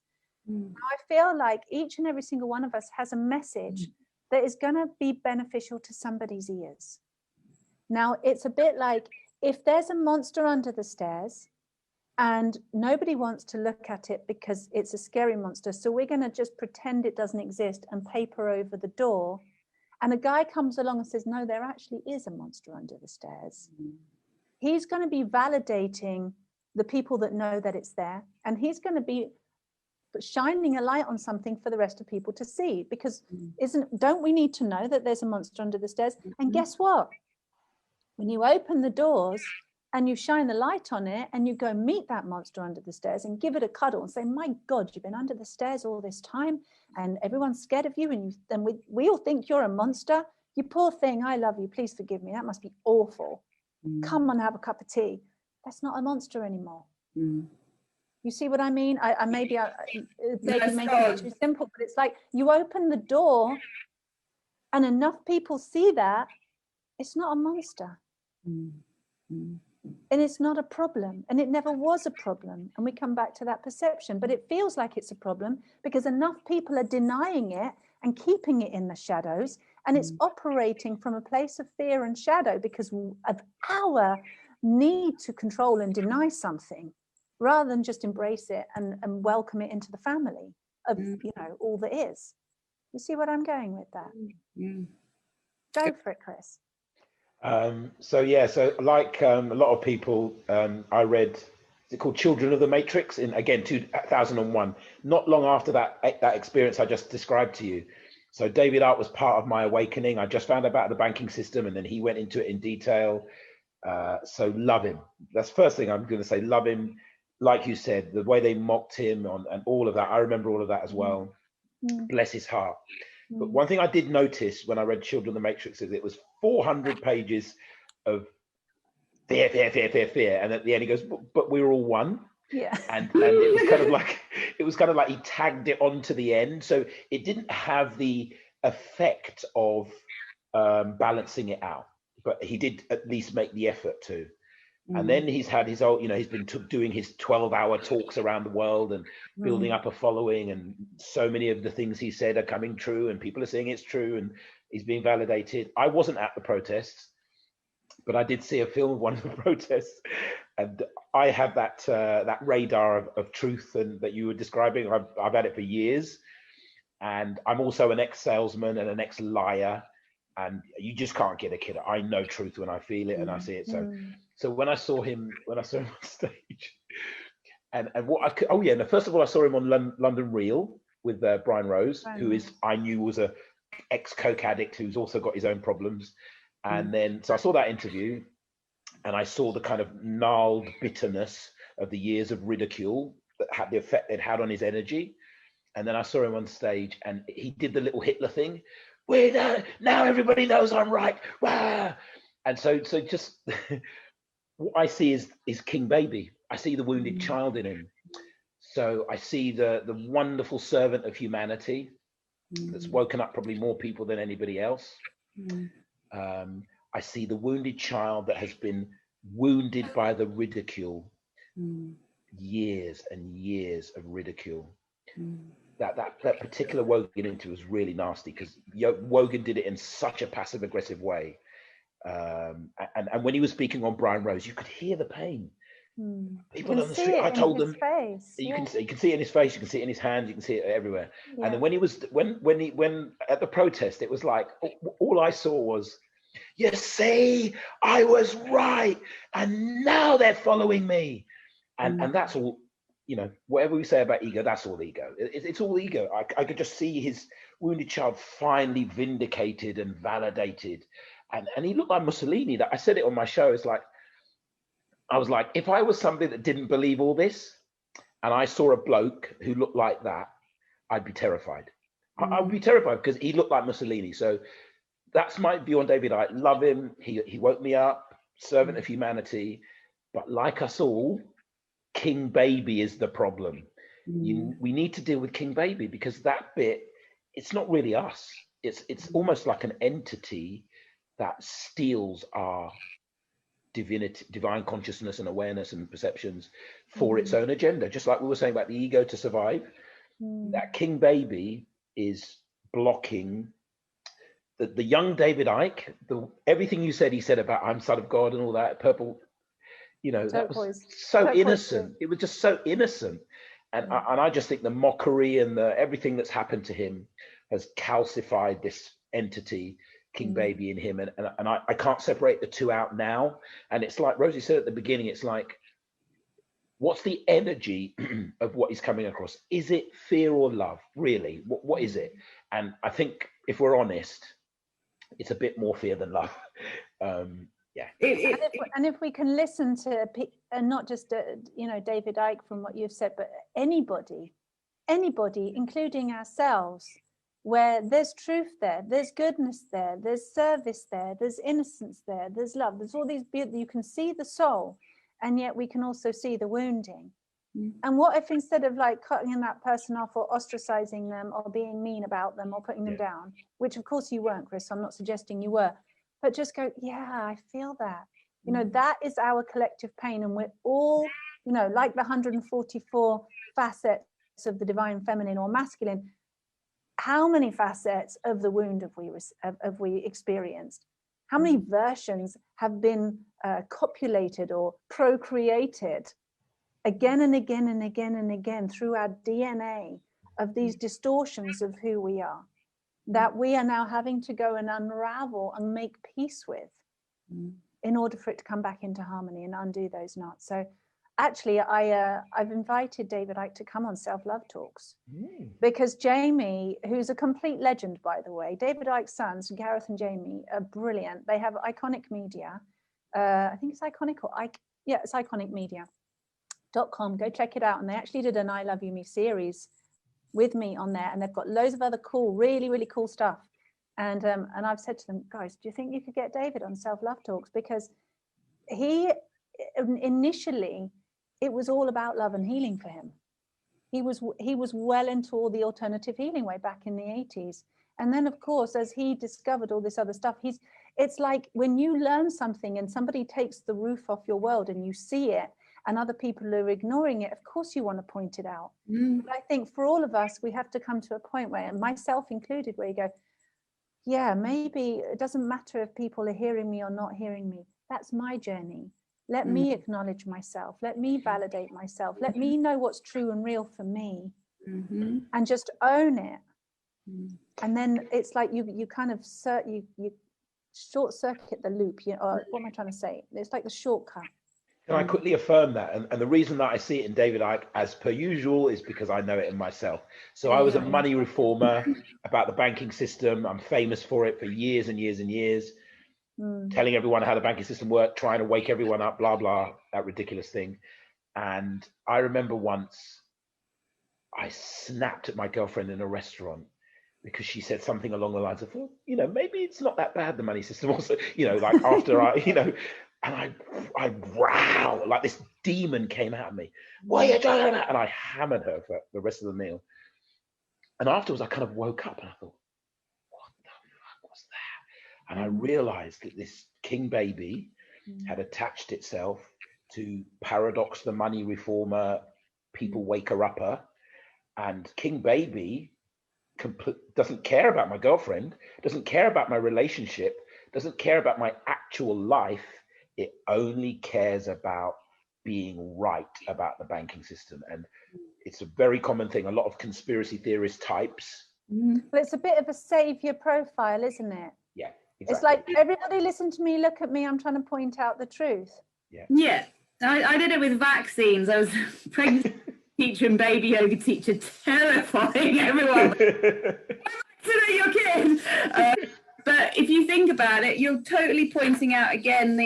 I feel like each and every single one of us has a message that is going to be beneficial to somebody's ears. Now, it's a bit like, if there's a monster under the stairs and nobody wants to look at it because it's a scary monster, so we're going to just pretend it doesn't exist and paper over the door, and a guy comes along and says, no, there actually is a monster under the stairs. He's going to be validating the people that know that it's there, and he's going to be shining a light on something for the rest of people to see, because don't we need to know that there's a monster under the stairs? And guess what? When you open the doors and you shine the light on it, and you go meet that monster under the stairs and give it a cuddle and say, my God, you've been under the stairs all this time and everyone's scared of you, and we all think you're a monster. You poor thing, I love you, please forgive me. That must be awful. Come on, have a cup of tea. That's not a monster anymore. You see what I mean? I maybe make it too simple, but it's like, you open the door and enough people see that it's not a monster. And it's not a problem, and it never was a problem. And we come back to that perception, but it feels like it's a problem because enough people are denying it and keeping it in the shadows, and it's operating from a place of fear and shadow because of our need to control and deny something, rather than just embrace it and welcome it into the family of, you know, all that is. You see what I'm going with that? Go for it, Chris. So like a lot of people, I read, is it called Children of the Matrix, in, again, 2001, not long after that experience I just described to you. So David Icke was part of my awakening. I just found out about the banking system, and then he went into it in detail. So love him. That's the first thing I'm going to say. Love him. Like you said, the way they mocked him and all of that, I remember all of that as well. Bless his heart. But one thing I did notice when I read Children of the Matrix is it was 400 pages of fear. And at the end he goes, but we were all one. Yeah. And it was kind of like he tagged it on to the end. So it didn't have the effect of balancing it out. but he did at least make the effort to. And then he's had his own, he's been doing his 12-hour talks around the world and building up a following, and so many of the things he said are coming true, and people are saying it's true, and he's being validated. I wasn't at the protests, but I did see a film of one of the protests, and I have that radar of truth and that you were describing. I've had it for years, and I'm also an ex-salesman and an ex-liar, and you just can't get a kid. I know truth when I feel it and I see it. So when I saw him on stage, and what first of all, I saw him on London Real with Brian Rose, who I knew was a ex-coke addict who's also got his own problems. And then, so I saw that interview, and I saw the kind of gnarled bitterness of the years of ridicule that had the effect it had on his energy. And then I saw him on stage, and he did the little Hitler thing. Now everybody knows I'm right. Wah! And so just what I see is King Baby. I see the wounded child in him. So I see the wonderful servant of humanity that's woken up probably more people than anybody else. I see the wounded child that has been wounded by the ridicule, years and years of ridicule. That particular Wogan interview was really nasty, because Wogan did it in such a passive aggressive way. And when he was speaking on Brian Rose, you could hear the pain. People on the street, I told them, you can see it in his face, you can see it in his hands, you can see it everywhere. And then when at the protest, it was like, all I saw was, you see, I was right, and now they're following me. And that's all, whatever we say about ego, that's all ego. It's all ego. I could just see his wounded child finally vindicated and validated. And he looked like Mussolini. That I said it on my show. It's like, I was like, if I was somebody that didn't believe all this, and I saw a bloke who looked like that, I'd be terrified. I'd be terrified, because he looked like Mussolini. So that's my view on David Icke. Love him. He woke me up, servant of humanity. But like us all, King Baby is the problem. We need to deal with King Baby, because that bit, it's not really us. It's almost like an entity that steals our divinity, divine consciousness and awareness and perceptions for its own agenda. Just like we were saying about the ego to survive, that King Baby is blocking the young David Icke. Everything you said, he said about I'm son of God and all that purple, that was so innocent. It was just so innocent. And I just think the mockery and everything that's happened to him has calcified this entity, King Baby, in him. And I can't separate the two out now. And it's like Rosie said at the beginning, it's like, what's the energy of what is coming across? Is it fear or love? Really? What is it? And I think if we're honest, it's a bit more fear than love. Yeah. And if we can listen to, and not just David Icke from what you've said, but anybody, including ourselves, where there's truth there, there's goodness there, there's service there, there's innocence there, there's love, there's all these beauty. You can see the soul, and yet we can also see the wounding. And what if, instead of like cutting that person off or ostracizing them or being mean about them or putting them down, which of course you weren't, Chris, I'm not suggesting you were, but just go, yeah, I feel that. That is our collective pain. And we're all, like the 144 facets of the divine feminine or masculine. How many facets of the wound have we experienced? How many versions have been copulated or procreated again and again and again and again through our DNA of these distortions of who we are, that we are now having to go and unravel and make peace with in order for it to come back into harmony and undo those knots. So actually, I've invited David Icke to come on Self-Love Talks because Jamie, who's a complete legend, by the way, David Icke's sons, Gareth and Jamie, are brilliant. They have Iconic Media. I think it's Iconic or Icke. Yeah, it's iconicmedia.com. Go check it out. And they actually did an I Love You Me series with me on there. And they've got loads of other cool, really, really cool stuff. And I've said to them, guys, do you think you could get David on Self-Love Talks? Because he initially, it was all about love and healing for him. He was well into all the alternative healing way back in the 80s. And then, of course, as he discovered all this other stuff, It's like when you learn something and somebody takes the roof off your world and you see it and other people are ignoring it, of course you want to point it out. But I think for all of us, we have to come to a point where, and myself included, where you go, yeah, maybe it doesn't matter if people are hearing me or not hearing me. That's my journey. Let me acknowledge myself. Let me validate myself. Let me know what's true and real for me, and just own it. And then it's like you kind of you short circuit the loop. Or what am I trying to say? It's like the shortcut. Can I quickly affirm that? And the reason that I see it in David Icke as per usual is because I know it in myself. So I was a money reformer about the banking system. I'm famous for it for years and years and years, telling everyone how the banking system worked, trying to wake everyone up, blah, blah, that ridiculous thing. And I remember once I snapped at my girlfriend in a restaurant because she said something along the lines of, well, maybe it's not that bad, the money system also, like after and I wow, like this demon came out of me. What are you doing? And I hammered her for the rest of the meal. And afterwards, I kind of woke up and I thought, what the fuck was that? And I realized that this king baby had attached itself to Paradox, the money reformer, people waker upper, and king baby doesn't care about my girlfriend, doesn't care about my relationship, doesn't care about my actual life. It only cares about being right about the banking system. And it's a very common thing. A lot of conspiracy theorist types. Well, it's a bit of a savior profile, isn't it? Yeah, exactly. It's like, everybody listen to me, look at me, I'm trying to point out the truth. Yeah. I did it with vaccines. I was pregnant teacher and baby yoga teacher, terrifying everyone. Vaccinate your kid. But if you think about it, you're totally pointing out again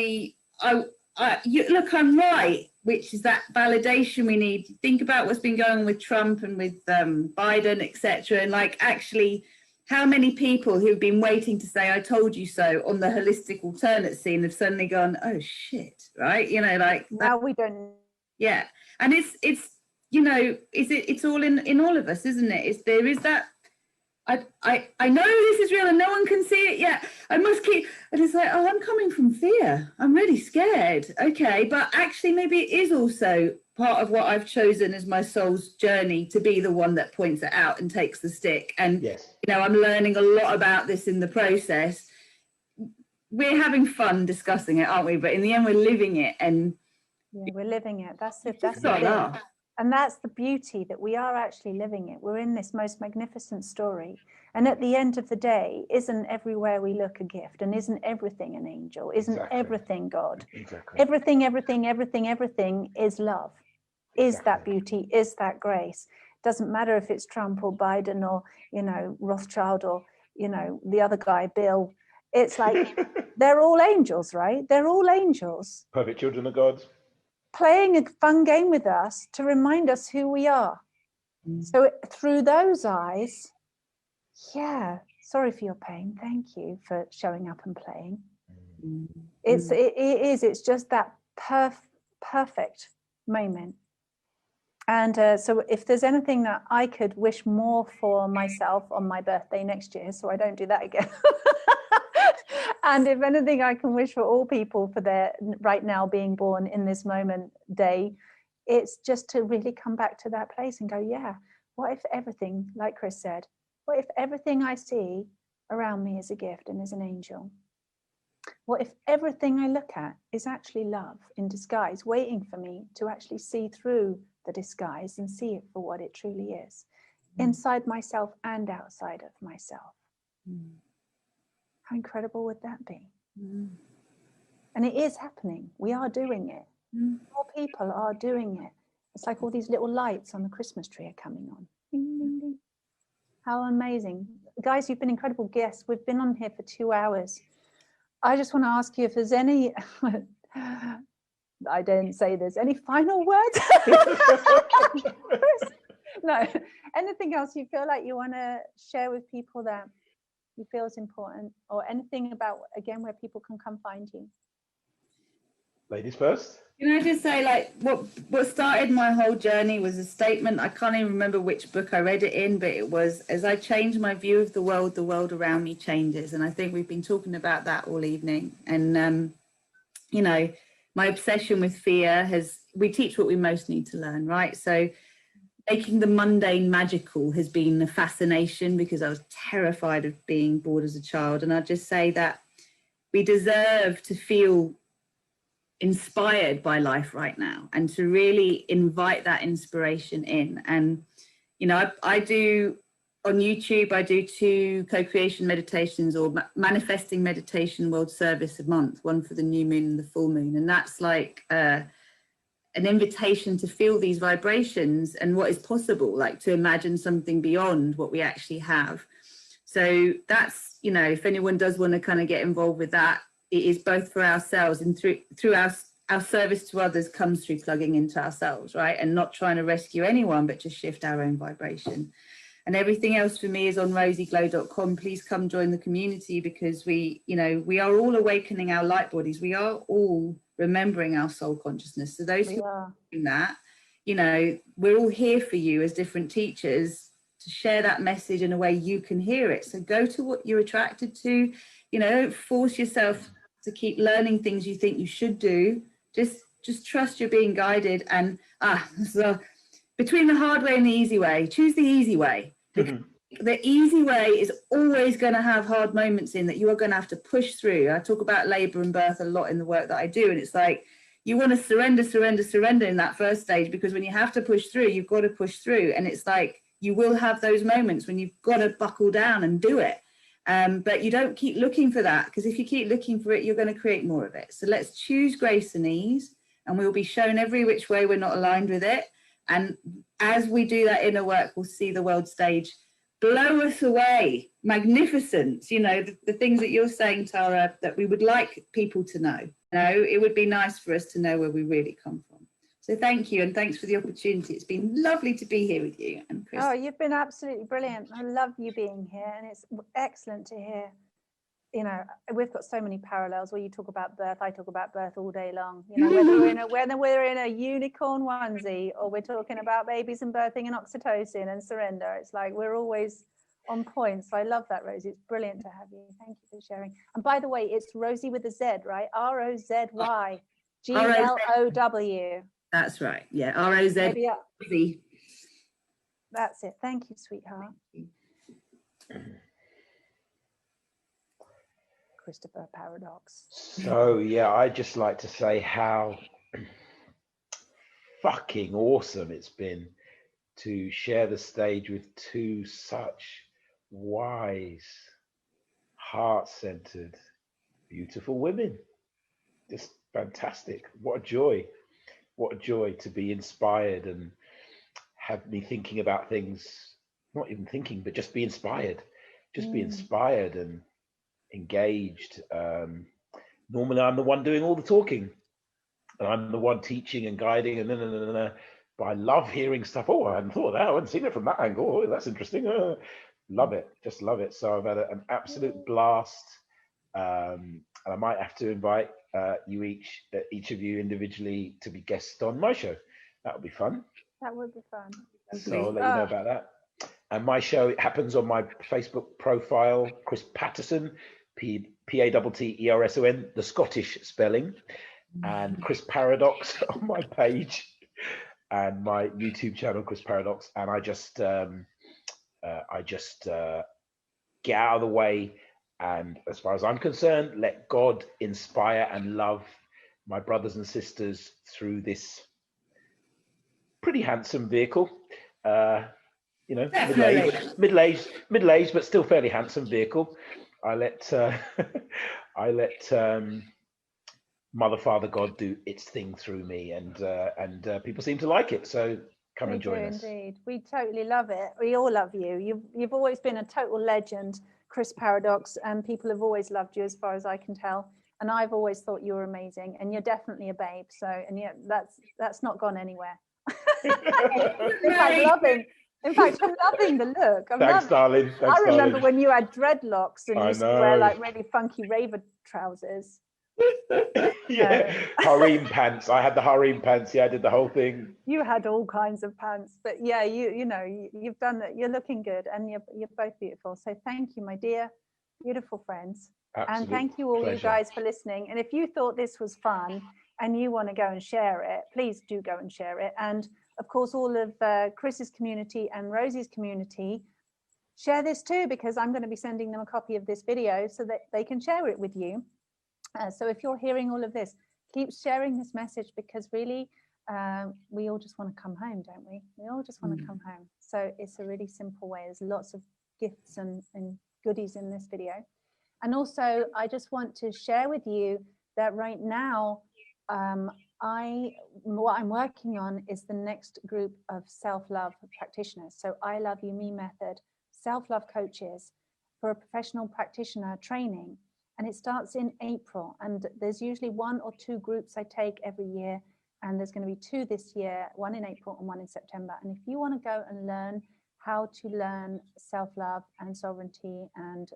look, I'm right, which is that validation we need. Think about what's been going on with Trump and with Biden, etc. And like, actually, how many people who've been waiting to say, I told you so on the holistic alternate scene have suddenly gone, oh shit, right? Like now we don't. Yeah. And it's it's all in all of us, isn't it? There is that, I know this is real and no one can see it yet. I must keep, and it's like, oh, I'm coming from fear. I'm really scared. Okay. But actually maybe it is also part of what I've chosen as my soul's journey, to be the one that points it out and takes the stick. And, I'm learning a lot about this in the process. We're having fun discussing it, aren't we? But in the end, we're living it. And we're living it. That's it. That's the thing. And that's the beauty, that we are actually living it. We're in this most magnificent story. And at the end of the day, isn't everywhere we look a gift? And isn't everything an angel? Isn't everything God? Everything is love. Is that beauty? Is that grace? Doesn't matter if it's Trump or Biden or, Rothschild or, the other guy, Bill. It's like, they're all angels, right? They're all angels. Perfect children of God. Playing a fun game with us to remind us who we are. So through those eyes, sorry for your pain. Thank you for showing up and playing. It's just that perfect moment. And so if there's anything that I could wish more for myself on my birthday next year, so I don't do that again. And if anything I can wish for all people for their right now being born in this moment day, it's just to really come back to that place and go, what if everything, like Chris said, what if everything I see around me is a gift and is an angel? What if everything I look at is actually love in disguise, waiting for me to actually see through the disguise and see it for what it truly is, inside myself and outside of myself? How incredible would that be? And it is happening. We are doing it. More people are doing it. It's like all these little lights on the Christmas tree are coming on. Ding, ding, ding. How amazing. Guys, you've been incredible guests. We've been on here for 2 hours. I just want to ask you if there's any, I didn't say there's any final words. No, anything else you feel like you want to share with people that you feel is important, or anything about, again, where people can come find you? Ladies first. Can I just say, like, what started my whole journey was a statement. I can't even remember which book I read it in, but it was, as I change my view of the world around me changes. And I think we've been talking about that all evening. And, you know, my obsession with fear we teach what we most need to learn, right? So making the mundane magical has been a fascination, because I was terrified of being bored as a child. And I just say that we deserve to feel inspired by life right now, and to really invite that inspiration in. And you know, I do on YouTube, I do 2 co-creation meditations, or manifesting meditation world service a month, one for the new moon and the full moon, and that's like an invitation to feel these vibrations and what is possible, like to imagine something beyond what we actually have. So that's, you know, if anyone does want to kind of get involved with that, it is both for ourselves, and through our service to others comes through plugging into ourselves, right? And not trying to rescue anyone, but just shift our own vibration. And everything else for me is on RozyGlow.com. Please come join the community, because we are all awakening our light bodies. We are all remembering our soul consciousness. So those who are doing that, you know, we're all here for you as different teachers to share that message in a way you can hear it. So go to what you're attracted to. You know, don't force yourself to keep learning things you think you should do. Just trust you're being guided. And so between the hard way and the easy way, choose the easy way. The easy way is always going to have hard moments in that you are going to have to push through. I talk about labor and birth a lot in the work that I do, and it's like you want to surrender in that first stage, because when you have to push through, you've got to push through. And it's like you will have those moments when you've got to buckle down and do it. But you don't keep looking for that, because if you keep looking for it, you're going to create more of it. So let's choose grace and ease, and we'll be shown every which way we're not aligned with it. And as we do that inner work, we'll see the world stage blow us away. Magnificent. You know, the things that you're saying, Tara, that we would like people to know. You know, it would be nice for us to know where we really come from. So thank you, and thanks for the opportunity. It's been lovely to be here with you. And Chris. Oh, you've been absolutely brilliant. I love you being here, and it's excellent to hear. You know, we've got so many parallels where you talk about birth. I talk about birth all day long. You know, whether we're in a unicorn onesie, or we're talking about babies and birthing and oxytocin and surrender, it's like we're always on point. So I love that, Rosie. It's brilliant to have you. Thank you for sharing. And by the way, it's Rosie with a Z, right? RozyGlow. That's right. Yeah, RoZ. That's it. Thank you, sweetheart. Christopher Paradox. So yeah, I'd just like to say how fucking awesome it's been to share the stage with 2 such wise, heart-centered, beautiful women. Just fantastic. What a joy. What a joy to be inspired and have me thinking about things, not even thinking, but just be inspired. Just be inspired and engaged. Normally I'm the one doing all the talking, and I'm the one teaching and guiding, and but I love hearing stuff. Oh, I hadn't thought of that. I hadn't seen it from that angle. Oh, that's interesting. Love it. Just love it. So I've had an absolute blast. And I might have to invite you each of you individually to be guests on my show. That would be fun. That would be fun. So I'll let you know about that. And my show, it happens on my Facebook profile, Chris Patterson, Patterson, the Scottish spelling, and Chris Paradox on my page, and my YouTube channel, Chris Paradox. And I just get out of the way, and as far as I'm concerned, let God inspire and love my brothers and sisters through this pretty handsome vehicle. You know, middle-aged, but still fairly handsome vehicle. I let Mother, Father, God do its thing through me, and people seem to like it. So come and join us. Indeed, we totally love it. We all love you. You've always been a total legend, Chris Paradox, and people have always loved you, as far as I can tell. And I've always thought you were amazing, and you're definitely a babe. So, and yeah, that's not gone anywhere. In fact, I'm loving the look. Thanks, darling. Thanks, I remember darling. when you had dreadlocks and you used to wear like really funky raver trousers. Yeah, harem pants. I had the harem pants. Yeah, I did the whole thing. You had all kinds of pants, but yeah, you've done that. You're looking good, and you're both beautiful. So thank you, my dear, beautiful friends. Absolute And thank you all pleasure. you guys for listening. And if you thought this was fun and you want to go and share it, please do go and share it. And of course, all of Chris's community and Rosie's community, share this too, because I'm going to be sending them a copy of this video so that they can share it with you. So if you're hearing all of this, keep sharing this message, because really we all just want to come home, don't we? We all just want to come home. So it's a really simple way. There's lots of gifts and goodies in this video. And also, I just want to share with you that right now, what I'm working on is the next group of self-love practitioners. So I Love You Me method, self-love coaches for a professional practitioner training. And it starts in April. And there's usually 1 or 2 groups I take every year. And there's going to be 2 this year, 1 in April and 1 in September. And if you want to go and learn how to learn self-love and sovereignty and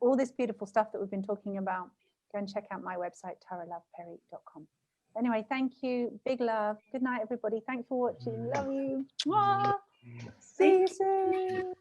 all this beautiful stuff that we've been talking about, go and check out my website, taraloveperry.com. Anyway, thank you. Big love. Good night, everybody. Thanks for watching. Love you. Mwah. See you soon.